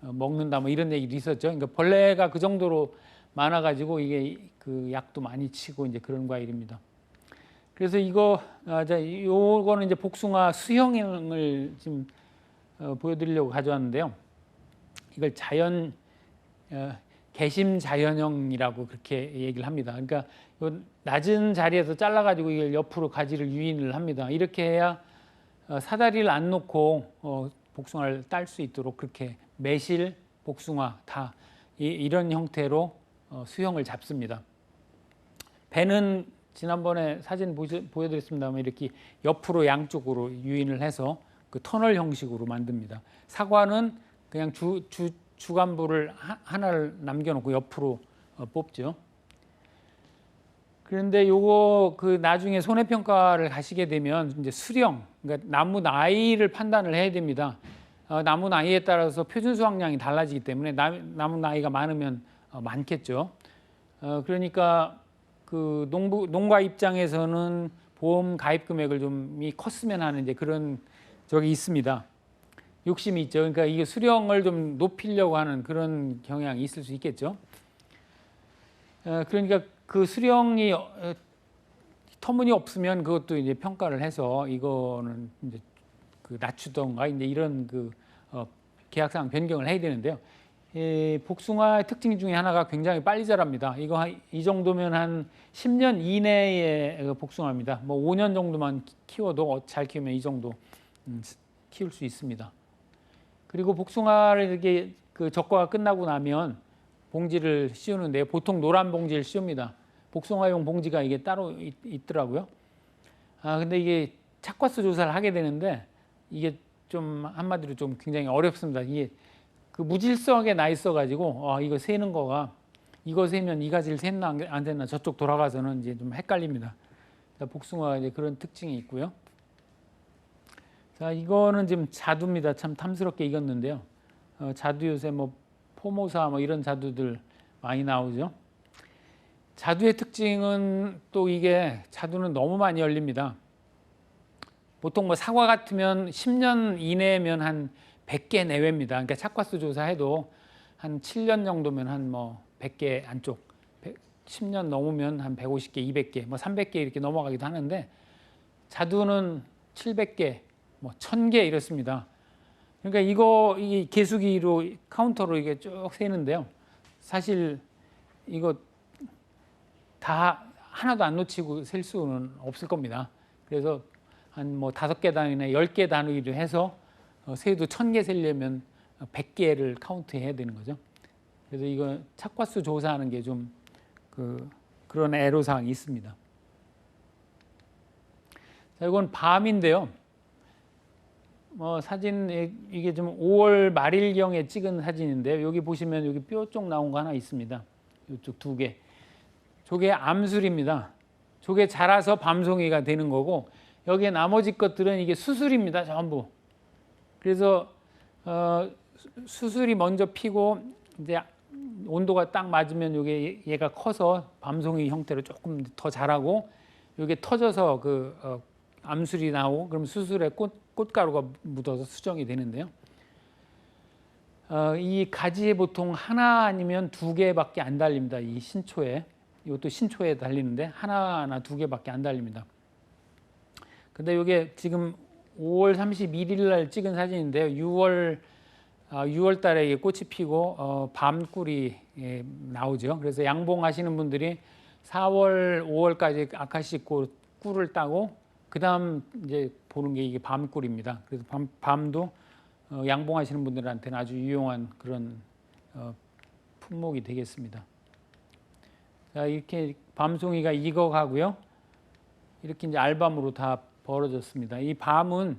A: 먹는다 뭐 이런 얘기도 있었죠. 그러니까 벌레가 그 정도로 많아가지고 이게 그 약도 많이 치고 이제 그런 과일입니다. 그래서 요거는 이제 복숭아 수형을 지금 보여드리려고 가져왔는데요. 이걸 개심 자연형이라고 그렇게 얘기를 합니다. 그러니까 요 낮은 자리에서 잘라가지고 이걸 옆으로 가지를 유인을 합니다. 이렇게 해야 사다리를 안 놓고 복숭아를 딸 수 있도록 그렇게 매실, 복숭아 다 이런 형태로 수형을 잡습니다. 배는 지난번에 사진 보여드렸습니다만 이렇게 옆으로 양쪽으로 유인을 해서 그 터널 형식으로 만듭니다. 사과는 그냥 주간부를 하나를 남겨놓고 옆으로 뽑죠. 그런데 요거 그 나중에 손해평가를 가시게 되면 이제 수령, 그러니까 나무 나이를 판단을 해야 됩니다. 나무 나이에 따라서 표준 수확량이 달라지기 때문에 나무 나이가 많으면 많겠죠. 그러니까 그 농가 입장에서는 보험 가입 금액을 좀이 컸으면 하는 이제 그런 적이 있습니다. 욕심이 있죠. 그러니까 이게 수령을 좀 높이려고 하는 그런 경향이 있을 수 있겠죠. 그러니까 그 수령이 터무니없으면 그것도 이제 평가를 해서 이거는 이제 그 낮추던가 이제 이런 그 계약상 변경을 해야 되는데요. 복숭아의 특징 중에 하나가 굉장히 빨리 자랍니다. 이거 이 정도면 한 10년 이내의 복숭아입니다. 뭐 5년 정도만 키워도 잘 키우면 이 정도 키울 수 있습니다. 그리고 복숭아를 이렇게 그 적과가 끝나고 나면 봉지를 씌우는데 보통 노란 봉지를 씌웁니다. 복숭아용 봉지가 이게 따로 있더라고요. 근데 이게 착과수 조사를 하게 되는데 이게 좀 한마디로 좀 굉장히 어렵습니다. 이게 그 무질서하게 나 있어가지고 이거 세는 거가 이거 세면 이 가지를 샜나 안 샜나 저쪽 돌아가서는 이제 좀 헷갈립니다. 복숭아가 이제 그런 특징이 있고요. 자, 이거는 지금 자두입니다. 참 탐스럽게 익었는데요. 자두 요새 뭐 포모사 뭐 이런 자두들 많이 나오죠. 자두의 특징은 또 이게 자두는 너무 많이 열립니다. 보통 뭐 사과 같으면 10년 이내면 한 100개 내외입니다. 그러니까 착과수 조사해도 한 7년 정도면 한 뭐 100개 안쪽, 10년 넘으면 한 150개, 200개, 뭐 300개 이렇게 넘어가기도 하는데 자두는 700개, 뭐 1000개 이렇습니다. 그러니까 이 계수기로 카운터로 이게 쭉 세는데요. 사실 이거 다 하나도 안 놓치고 셀 수는 없을 겁니다. 그래서 한 뭐 5개 단위나 10개 단위로 해서 세도 1000개 세려면 100개를 카운트해야 되는 거죠. 그래서 이거 착과수 조사하는 게 좀 그런 애로사항이 있습니다. 자, 이건 밤인데요. 사진 이게 좀 5월 말일경에 찍은 사진인데요. 여기 보시면 여기 뼈 쪽 나온 거 하나 있습니다. 이쪽 2개. 저게 암술입니다. 저게 자라서 밤송이가 되는 거고 여기에 나머지 것들은 이게 수술입니다. 전부. 그래서 수술이 먼저 피고 이제 온도가 딱 맞으면 이게 얘가 커서 밤송이 형태로 조금 더 자라고 이게 터져서 암술이 나오고 그럼 수술에 꽃가루가 묻어서 수정이 되는데요. 이 가지에 보통 하나 아니면 2개밖에 안 달립니다. 이 신초에. 이것도 신초에 달리는데 하나나 2개밖에 안 달립니다. 근데 이게 지금 5월 31일 날 찍은 사진인데요. 6월 달에 이게 꽃이 피고 밤꿀이 나오죠. 그래서 양봉하시는 분들이 4월, 5월까지 아카시 꿀을 따고 그다음 이제 보는 게 이게 밤꿀입니다. 그래서 밤도 양봉하시는 분들한테는 아주 유용한 그런 품목이 되겠습니다. 자, 이렇게 밤송이가 익어가고요. 이렇게 이제 알밤으로 다 벌어졌습니다. 이 밤은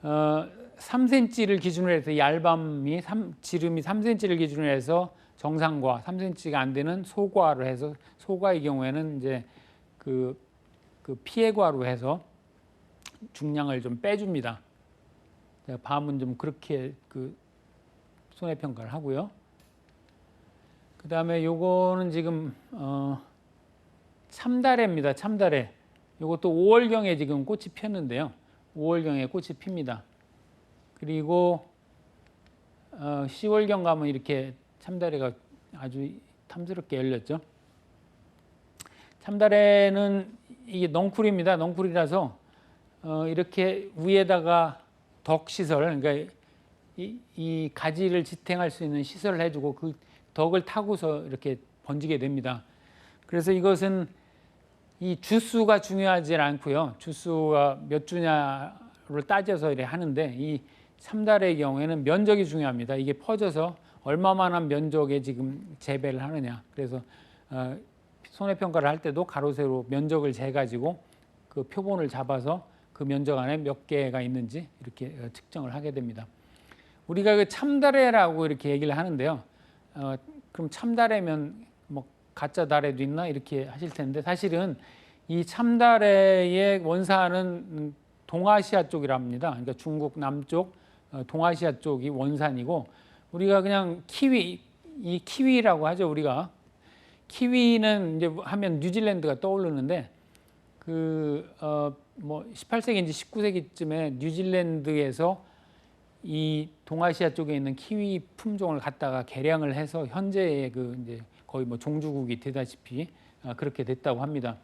A: 3cm를 기준으로 해서 이 알밤이 지름이 3cm를 기준으로 해서 정상과 3cm가 안 되는 소과로 해서 소과의 경우에는 이제 그 피해과로 해서 중량을 좀 빼줍니다. 밤은 좀 그렇게 손해평가를 하고요. 그 다음에 요거는 지금 참다래입니다. 참다래. 요것도 5월경에 지금 꽃이 폈는데요. 5월경에 꽃이 핍니다. 그리고 10월경 가면 이렇게 참다래가 아주 탐스럽게 열렸죠. 참다래는 이게 넝쿨입니다. 넝쿨이라서 이렇게 위에다가 덕 시설, 그러니까 이 가지를 지탱할 수 있는 시설을 해주고 그 덕을 타고서 이렇게 번지게 됩니다. 그래서 이것은 이 주수가 중요하지 않고요. 주수가 몇 주냐를 따져서 이렇게 하는데 이 참다래의 경우에는 면적이 중요합니다. 이게 퍼져서 얼마만한 면적에 지금 재배를 하느냐. 그래서 손해평가를 할 때도 가로 세로 면적을 재가지고 그 표본을 잡아서 그 면적 안에 몇 개가 있는지 이렇게 측정을 하게 됩니다. 우리가 그 참다래라고 이렇게 얘기를 하는데요. 그럼 참다래면 가짜 다래도 있나 이렇게 하실 텐데 사실은 이 참다래의 원산은 동아시아 쪽이랍니다. 그러니까 중국 남쪽 동아시아 쪽이 원산이고 우리가 그냥 이 키위라고 하죠. 우리가 키위는 이제 하면 뉴질랜드가 떠오르는데 뭐 18세기인지 19세기쯤에 뉴질랜드에서 이 동아시아 쪽에 있는 키위 품종을 갖다가 개량을 해서 현재의 이제 거의 뭐 종주국이 되다시피 그렇게 됐다고 합니다.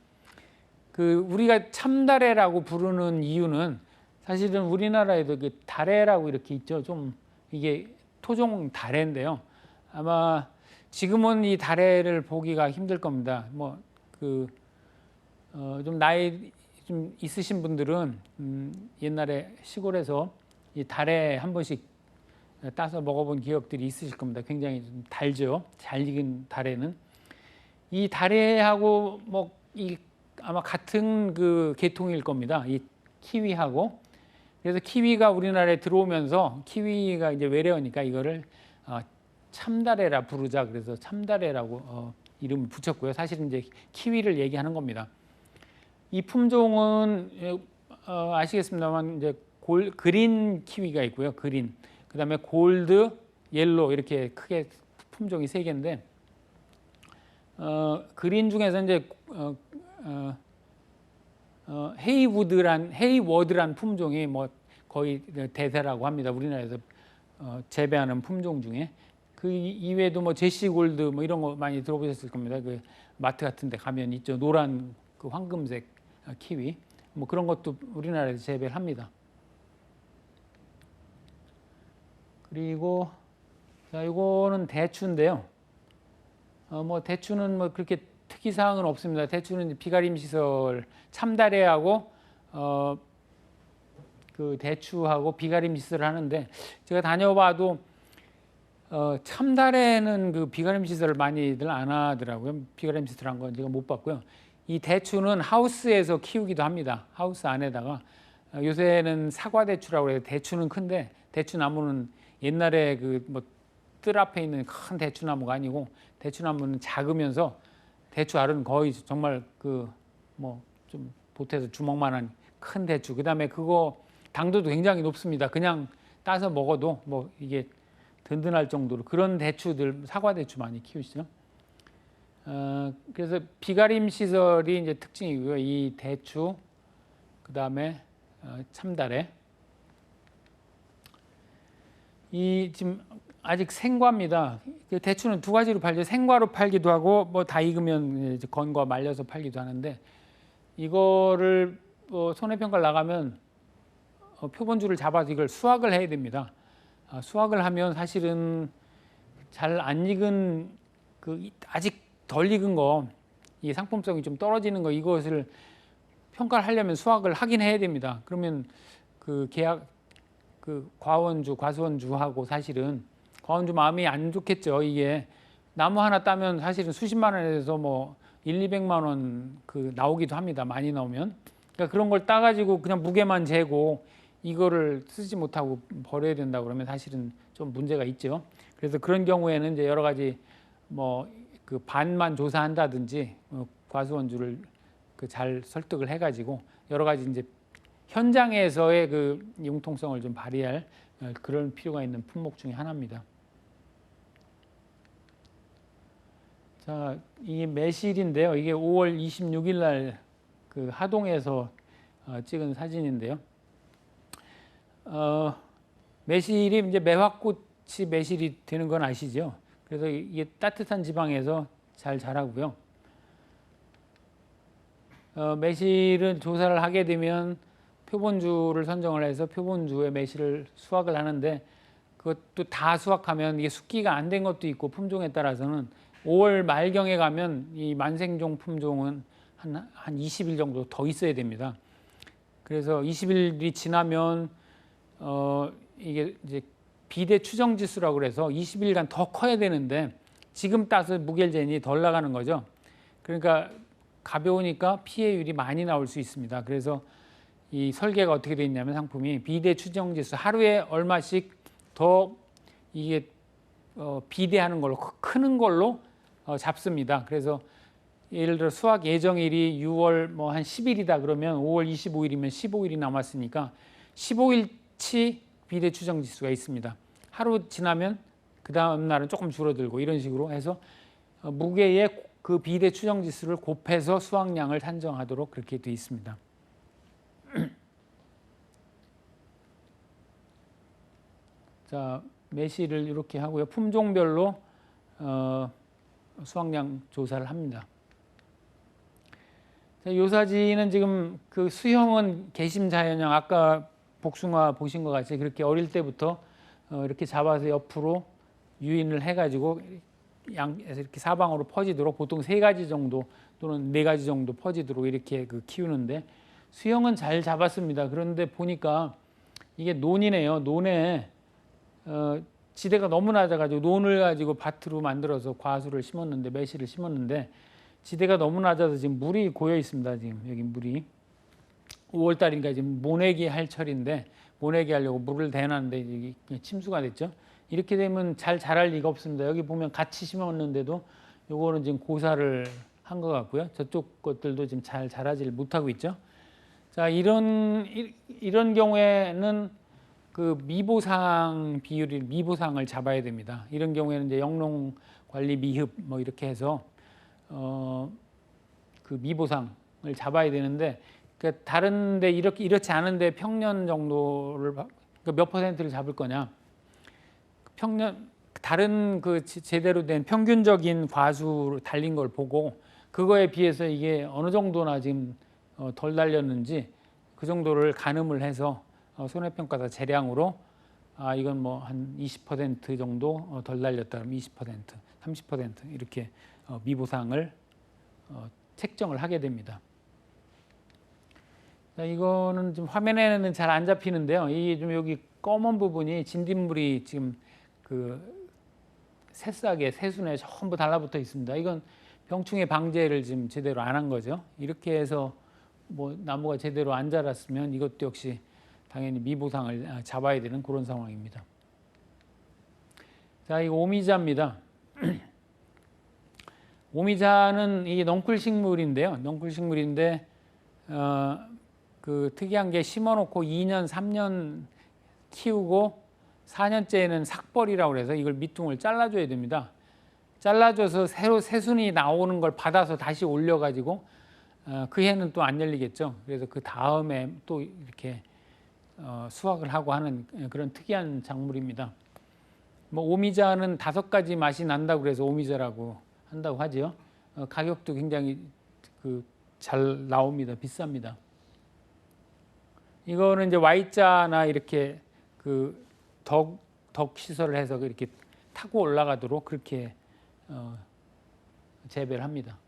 A: 우리가 참다래라고 부르는 이유는 사실은 우리나라에도 다래라고 이렇게 있죠. 좀 이게 토종 다래인데요. 아마 지금은 이 다래를 보기가 힘들 겁니다. 좀 나이 좀 있으신 분들은 옛날에 시골에서 이 다래 한 번씩 따서 먹어본 기억들이 있으실 겁니다. 굉장히 좀 달죠. 잘 익은 다래는 이 다래하고 아마 같은 계통일 겁니다. 이 키위하고. 그래서 키위가 우리나라에 들어오면서 키위가 이제 외래어니까 이거를 참다래라 부르자 그래서 참다래라고 이름을 붙였고요. 사실은 이제 키위를 얘기하는 겁니다. 이 품종은 아시겠습니다만 이제 그린 키위가 있고요. 그린. 그다음에 골드, 옐로 이렇게 크게 품종이 세 개인데 그린 중에서 이제 헤이워드란 품종이 뭐 거의 대세라고 합니다. 우리나라에서 재배하는 품종 중에 그 이외에도 뭐 제시 골드 뭐 이런 거 많이 들어보셨을 겁니다. 그 마트 같은 데 가면 있죠. 노란 황금색 키위 뭐 그런 것도 우리나라에서 재배를 합니다. 그리고 자, 이거는 대추인데요. 뭐 대추는 뭐 그렇게 특이 사항은 없습니다. 대추는 비가림 시설 참다래하고 대추하고 비가림 시설을 하는데 제가 다녀봐도 참다래는 비가림 시설을 많이들 안 하더라고요. 비가림 시설한 건 제가 못 봤고요. 이 대추는 하우스에서 키우기도 합니다. 하우스 안에다가 요새는 사과대추라고 해서 대추는 큰데 대추 나무는 옛날에 뭐 뜰 앞에 있는 큰 대추나무가 아니고 대추나무는 작으면서 대추 알은 거의 정말 뭐 좀 보태서 주먹만한 큰 대추. 그다음에 그거 당도도 굉장히 높습니다. 그냥 따서 먹어도 뭐 이게 든든할 정도로 그런 대추들 사과대추 많이 키우시죠. 그래서 비가림 시설이 이제 특징이고요. 이 대추 그다음에 참다래. 이 지금 아직 생과입니다. 대추는 두 가지로 팔죠. 생과로 팔기도 하고 뭐 다 익으면 이제 건과 말려서 팔기도 하는데 이거를 손해평가를 나가면 표본주를 잡아서 이걸 수확을 해야 됩니다. 수확을 하면 사실은 잘 안 익은 아직 덜 익은 거, 이 상품성이 좀 떨어지는 거 이것을 평가를 하려면 수확을 하긴 해야 됩니다. 그러면 과원주, 과수원주하고 사실은 과원주 마음이 안 좋겠죠. 이게 나무 하나 따면 사실은 수십만 원에서 뭐 200만 원 나오기도 합니다. 많이 나오면. 그러니까 그런 걸 따가지고 그냥 무게만 재고 이거를 쓰지 못하고 버려야 된다 그러면 사실은 좀 문제가 있죠. 그래서 그런 경우에는 이제 여러 가지 뭐 반만 조사한다든지 과수원주를 잘 설득을 해가지고 여러 가지 이제 현장에서의 융통성을 좀 발휘할 그런 필요가 있는 품목 중에 하나입니다. 자, 이 매실인데요. 이게 5월 26일 날 하동에서 찍은 사진인데요. 매실이 이제 매화꽃이 매실이 되는 건 아시죠? 그래서 이게 따뜻한 지방에서 잘 자라고요. 매실은 조사를 하게 되면 표본주를 선정을 해서 표본주의 매실을 수확을 하는데 그것도 다 수확하면 이게 숙기가 안 된 것도 있고 품종에 따라서는 5월 말경에 가면 이 만생종 품종은 한 20일 정도 더 있어야 됩니다. 그래서 20일이 지나면 이게 이제 비대 추정 지수라고 그래서 20일간 더 커야 되는데 지금 따서 무겔젠이 덜 나가는 거죠. 그러니까 가벼우니까 피해율이 많이 나올 수 있습니다. 그래서 이 설계가 어떻게 되어 있냐면 상품이 비대 추정 지수 하루에 얼마씩 더 이게 비대하는 걸로 크는 걸로 잡습니다. 그래서 예를 들어 수확 예정일이 6월 뭐 한 10일이다 그러면 5월 25일이면 15일이 남았으니까 15일치 비대 추정 지수가 있습니다. 하루 지나면 그 다음 날은 조금 줄어들고 이런 식으로 해서 무게의 그 비대 추정 지수를 곱해서 수확량을 산정하도록 그렇게 되어 있습니다. 자, 매실을 이렇게 하고요. 품종별로 수확량 조사를 합니다. 자, 요 사진은 지금 그 수형은 개심자연형, 아까 복숭아 보신 것 같이 그렇게 어릴 때부터 이렇게 잡아서 옆으로 유인을 해가지고 양에서 이렇게 사방으로 퍼지도록 보통 3가지 정도 또는 4가지 정도 퍼지도록 이렇게 키우는데 수형은 잘 잡았습니다. 그런데 보니까 이게 논이네요. 논에 지대가 너무 낮아가지고 논을 가지고 밭으로 만들어서 과수를 심었는데 매실을 심었는데 지대가 너무 낮아서 지금 물이 고여 있습니다. 지금 여기 물이 5월달인가 지금 모내기 할 철인데 모내기 하려고 물을 대놨는데 이게 침수가 됐죠. 이렇게 되면 잘 자랄 리가 없습니다. 여기 보면 같이 심었는데도 요거는 지금 고사를 한 것 같고요. 저쪽 것들도 지금 잘 자라질 못하고 있죠. 자, 이런 경우에는 그 미보상 비율이 미보상을 잡아야 됩니다. 이런 경우에는 이제 영농 관리 미흡 뭐 이렇게 해서 그 미보상을 잡아야 되는데 그러니까 다른데 이렇지 않은데 평년 정도를 그러니까 몇 퍼센트를 잡을 거냐? 평년 다른 그 제대로 된 평균적인 과수 달린 걸 보고 그거에 비해서 이게 어느 정도나 지금 덜 달렸는지 그 정도를 가늠을 해서 손해평가사 재량으로 이건 뭐 한 20% 정도 덜 달렸다 그러면 20%, 30% 이렇게 미보상을 책정을 하게 됩니다. 자, 이거는 좀 화면에는 잘 안 잡히는데요. 이게 좀 여기 검은 부분이 진딧물이 지금 그 새싹에 새순에 전부 달라붙어 있습니다. 이건 병충해 방제를 지금 제대로 안 한 거죠. 이렇게 해서 뭐 나무가 제대로 안 자랐으면 이것도 역시 당연히 미보상을 잡아야 되는 그런 상황입니다. 자, 이거 오미자입니다. 오미자는 이게 넝쿨식물인데요. 넝쿨식물인데 그 특이한 게 심어놓고 2년, 3년 키우고 4년째에는 삭벌이라고 해서 이걸 밑둥을 잘라줘야 됩니다. 잘라줘서 새로 새순이 나오는 걸 받아서 다시 올려가지고 그 해는 또 안 열리겠죠. 그래서 그 다음에 또 이렇게 수확을 하고 하는 그런 특이한 작물입니다. 뭐 오미자는 5가지 맛이 난다고 그래서 오미자라고 한다고 하죠. 가격도 굉장히 잘 나옵니다. 비쌉니다. 이거는 이제 Y자나 이렇게 덕 시설을 해서 이렇게 타고 올라가도록 그렇게 재배를 합니다.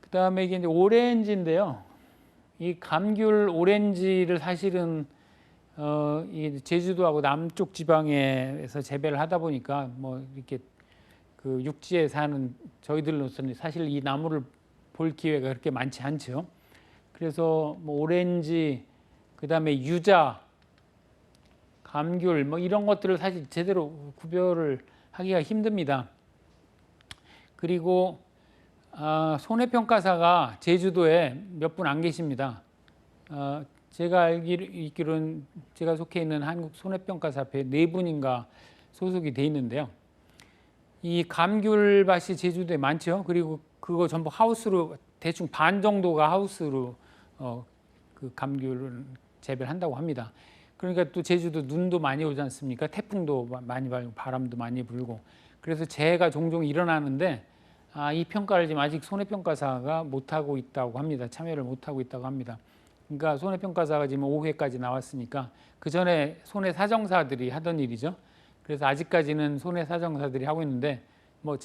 A: 그 다음에 이게 이제 오렌지인데요. 이 감귤 오렌지를 사실은 이 제주도하고 남쪽 지방에서 재배를 하다 보니까 뭐 이렇게 그 육지에 사는 저희들로서는 사실 이 나무를 볼 기회가 그렇게 많지 않죠. 그래서 뭐 오렌지, 그 다음에 유자, 감귤 뭐 이런 것들을 사실 제대로 구별을 하기가 힘듭니다. 그리고 손해평가사가 제주도에 몇 분 안 계십니다. 제가 알기로는 제가 속해 있는 한국 손해평가사협회 4분인가 소속이 돼 있는데요. 이 감귤밭이 제주도에 많죠. 그리고 그거 전부 하우스로 대충 반 정도가 하우스로 그 감귤을 재배를 한다고 합니다. 그러니까 또 제주도 눈도 많이 오지 않습니까? 태풍도 많이 불고 바람도 많이 불고 그래서 재해가 종종 일어나는데 이 평가를 지금 아직 손해평가사가 못하고 있다고 합니다. 참여를 못하고 있다고 합니다. 그러니까 손해평가사가 지금 5회까지 나왔으니까 그 전에 손해사정사들이 하던 일이죠. 그래서 아직까지는 손해사정사들이 하고 있는데 뭐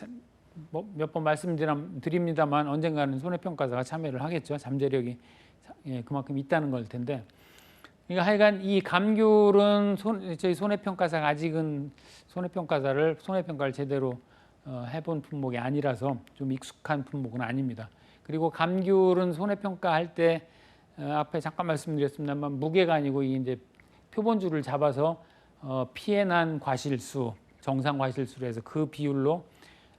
A: 몇 번 말씀드립니다만 언젠가는 손해평가사가 참여를 하겠죠. 잠재력이 그만큼 있다는 걸 텐데. 그러니까 하여간 이 감귤은 저희 손해평가사가 아직은 손해평가를 제대로 해본 품목이 아니라서 좀 익숙한 품목은 아닙니다. 그리고 감귤은 손해평가할 때 앞에 잠깐 말씀드렸습니다만 무게가 아니고 이제 표본주를 잡아서 피해난 과실수 정상 과실수로 해서 그 비율로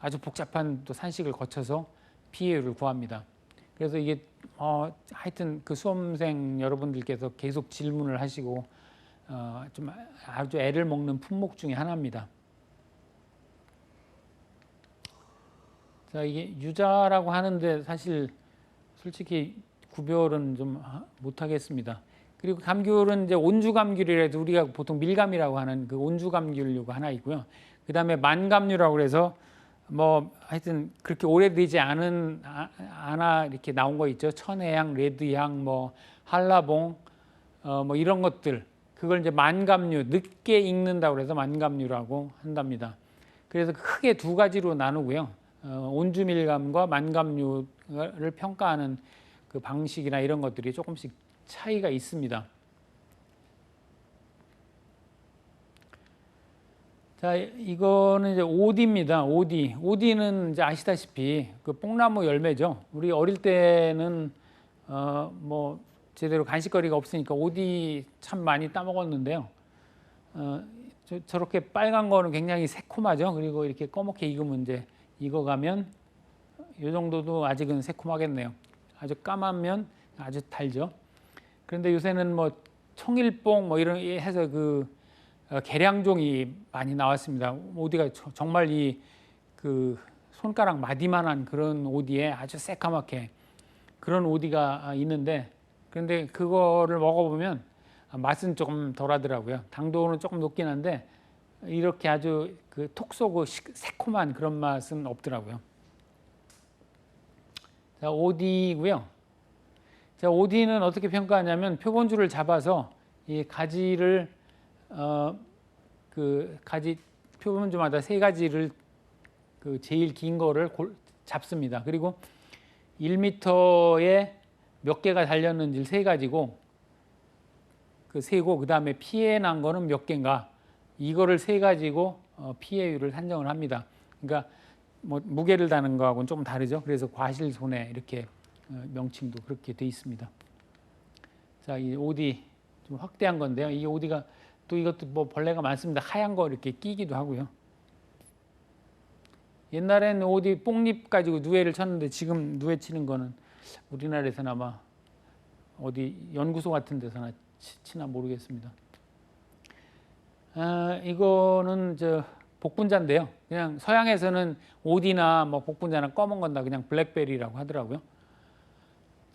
A: 아주 복잡한 또 산식을 거쳐서 pA를 구합니다. 그래서 이게 하여튼 그 수험생 여러분들께서 계속 질문을 하시고 좀 아주 애를 먹는 품목 중에 하나입니다. 자, 이게 유자라고 하는데 사실 솔직히 구별은 좀 못하겠습니다. 그리고 감귤은 이제 온주감귤이라도 우리가 보통 밀감이라고 하는 그 온주감귤류가 하나 있고요. 그 다음에 만감류라고 해서 뭐 하여튼 그렇게 오래되지 않아 이렇게 나온 거 있죠. 천혜향, 레드향, 뭐 한라봉, 뭐 이런 것들. 그걸 이제 만감류, 늦게 익는다고 해서 만감류라고 한답니다. 그래서 크게 두 가지로 나누고요. 온주밀감과 만감류를 평가하는 그 방식이나 이런 것들이 조금씩 차이가 있습니다. 자, 이거는 이제 오디입니다. 오디. 오디는 이제 아시다시피 그 뽕나무 열매죠. 우리 어릴 때는 뭐 제대로 간식거리가 없으니까 오디 참 많이 따먹었는데요. 저렇게 빨간 거는 굉장히 새콤하죠. 그리고 이렇게 검게 익으면 이제 익어가면 이 정도도 아직은 새콤하겠네요. 아주 까맣면 아주 달죠. 그런데 요새는 뭐 청일뽕 뭐 이런 해서 그 계량종이 많이 나왔습니다. 오디가 정말 이 그 손가락 마디만한 그런 오디에 아주 새까맣게 그런 오디가 있는데, 그런데 그거를 먹어보면 맛은 조금 덜하더라고요. 당도는 조금 높긴 한데 이렇게 아주 그 톡 쏘고 새콤한 그런 맛은 없더라고요. 자, 오디고요. 자, 오디는 어떻게 평가하냐면 표본줄을 잡아서 이 가지를 그 가지 표본줄마다 세 가지를 그 제일 긴 거를 잡습니다. 그리고 1m에 몇 개가 달렸는지 세 가지고 그 세고, 그 다음에 피해 난 거는 몇 개인가, 이거를 세 가지고 피해율을 산정을 합니다. 그러니까 뭐 무게를 다는 거하고는 조금 다르죠. 그래서 과실손해 이렇게 명칭도 그렇게 돼 있습니다. 자, 이 오디 좀 확대한 건데요. 이 오디가 또 이것도 뭐 벌레가 많습니다. 하얀 거 이렇게 끼기도 하고요. 옛날에는 오디 뽕잎 가지고 누에를 쳤는데 지금 누에 치는 거는 우리나라에서는 아마 어디 연구소 같은 데서나 치나 모르겠습니다. 이거는 저 복분자인데요. 그냥 서양에서는 오디나 뭐 복분자나 검은 건 다 그냥 블랙베리라고 하더라고요.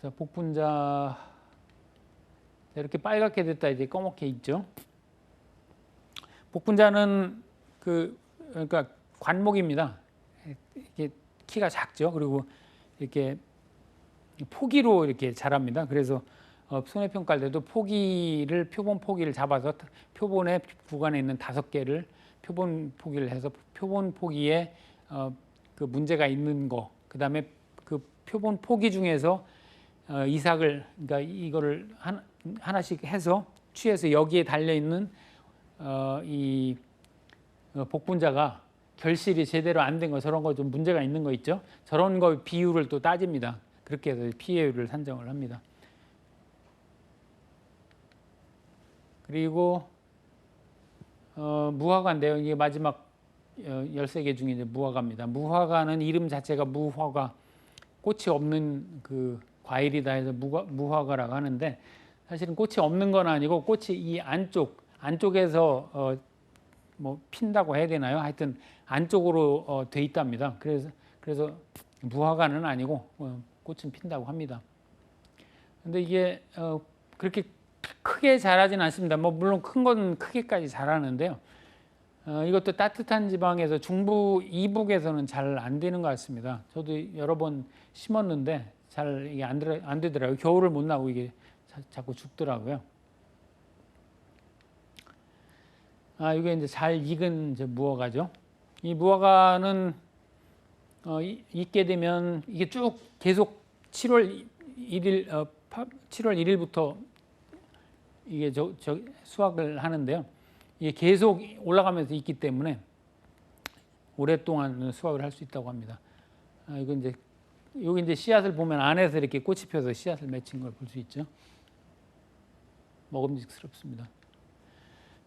A: 자, 복분자 이렇게 빨갛게 됐다 이제 검게 있죠. 복분자는 그러니까 관목입니다. 이게 키가 작죠. 그리고 이렇게 포기로 이렇게 자랍니다. 그래서 손해평가할 때도 표본 포기를 잡아서 표본의 구간에 있는 5개를 표본 포기를 해서 표본 포기에 그 문제가 있는 거, 그 다음에 그 표본 포기 중에서 이삭을, 그러니까 이거를 하나씩 해서 취해서 여기에 달려 있는 이 복분자가 결실이 제대로 안 된 거, 저런 거 좀 문제가 있는 거 있죠. 저런 거 비율을 또 따집니다. 그렇게 해서 피해율을 산정을 합니다. 그리고 무화과인데요. 이게 마지막 13개 중에 이제 무화과입니다. 무화과는 이름 자체가 무화과, 꽃이 없는 그 과일이다 해서 무화과라고 하는데, 사실은 꽃이 없는 건 아니고 꽃이 이 안쪽에서 뭐 핀다고 해야 되나요? 하여튼 안쪽으로 돼 있답니다. 그래서 무화과는 아니고 꽃은 핀다고 합니다. 근데 이게 그렇게 크게 자라진 않습니다. 뭐 물론 큰 건 크게까지 자라는데요. 이것도 따뜻한 지방에서 중부 이북에서는 잘 안 되는 것 같습니다. 저도 여러 번 심었는데 잘 이게 안 되더라고요. 겨울을 못 나고 이게 자꾸 죽더라고요. 이게 이제 잘 익은 이제 무화과죠. 이 무화과는 익게 되면 이게 쭉 계속 7월 1일부터 이게 수확을 하는데요. 이게 계속 올라가면서 있기 때문에 오랫동안 수확을 할 수 있다고 합니다. 여기 이제 씨앗을 보면 안에서 이렇게 꽃이 펴서 씨앗을 맺힌 걸 볼 수 있죠. 먹음직스럽습니다.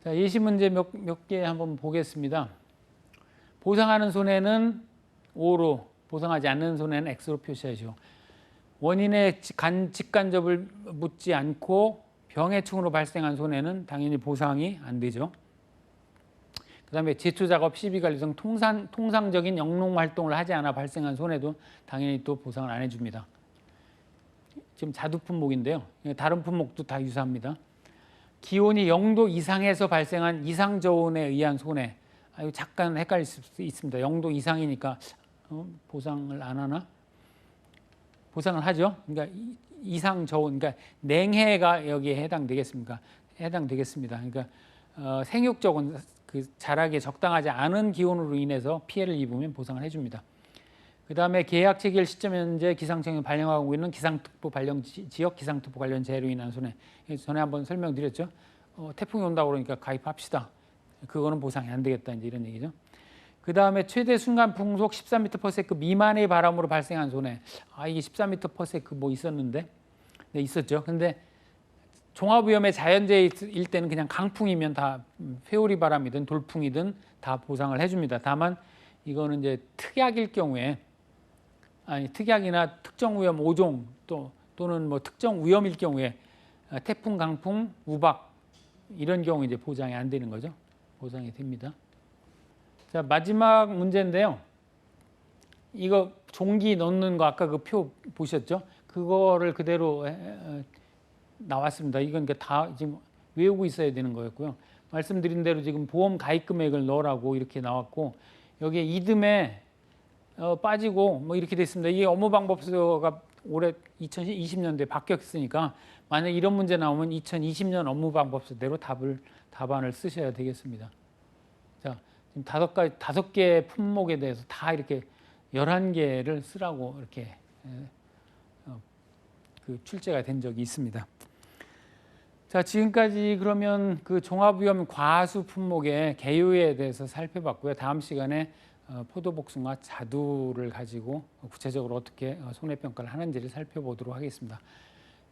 A: 자, 예시 문제 몇 개 한번 보겠습니다. 보상하는 손해는 O로, 보상하지 않는 손해는 X로 표시하시오. 원인의 직간접을 묻지 않고 병해충으로 발생한 손해는 당연히 보상이 안 되죠. 그 다음에 제초작업, 시비관리 등 통상적인 영농활동을 하지 않아 발생한 손해도 당연히 또 보상을 안 해줍니다. 지금 자두 품목인데요. 다른 품목도 다 유사합니다. 기온이 0도 이상에서 발생한 이상저온에 의한 손해. 이거 잠깐 헷갈릴 수 있습니다. 0도 이상이니까 보상을 안 하나? 보상을 하죠. 그러니까 이상저온, 그러니까 냉해가 여기에 해당되겠습니까? 해당되겠습니다. 그러니까 생육적은 그 자라기에 적당하지 않은 기온으로 인해서 피해를 입으면 보상을 해줍니다. 그 다음에 계약 체결 시점 현재 기상청이 발령하고 있는 기상특보 발령 지역 기상특보 관련 재해로 인한 손해. 전에 한번 설명드렸죠. 태풍이 온다고 그러니까 가입합시다. 그거는 보상이 안 되겠다, 이제 이런 얘기죠. 그 다음에 최대 순간 풍속 13m/s 미만의 바람으로 발생한 손해. 이게 14m/s 뭐 있었는데, 네, 있었죠. 근데 종합위험의 자연재해일 때는 그냥 강풍이면 다 회오리 바람이든 돌풍이든 다 보상을 해줍니다. 다만 이거는 이제 특약일 경우에, 특약이나 특정 위험 5종 또는 뭐 특정 위험일 경우에 태풍, 강풍, 우박 이런 경우 이제 보장이 안 되는 거죠. 보상이 됩니다. 자, 마지막 문제인데요. 이거 종기 넣는 거 아까 그 표 보셨죠? 그거를 그대로 나왔습니다. 이건 다 지금 외우고 있어야 되는 거였고요. 말씀드린 대로 지금 보험 가입 금액을 넣으라고 이렇게 나왔고, 여기에 이듬해 빠지고 뭐 이렇게 됐습니다. 이게 업무방법서가 올해 2020년도에 바뀌었으니까 만약 이런 문제 나오면 2020년 업무방법서대로 답안을 쓰셔야 되겠습니다. 자, 지금 5개 품목에 대해서 다 이렇게 11개를 쓰라고 이렇게 그 출제가 된 적이 있습니다. 자, 지금까지 그러면 그 종합위험 과수 품목의 개요에 대해서 살펴봤고요. 다음 시간에 포도복숭아 자두를 가지고 구체적으로 어떻게 손해평가를 하는지를 살펴보도록 하겠습니다.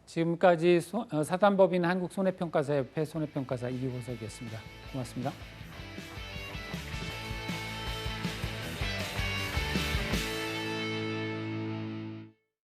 A: 지금까지 사단법인 한국손해평가사협회 손해평가사 이호석이었습니다. 고맙습니다.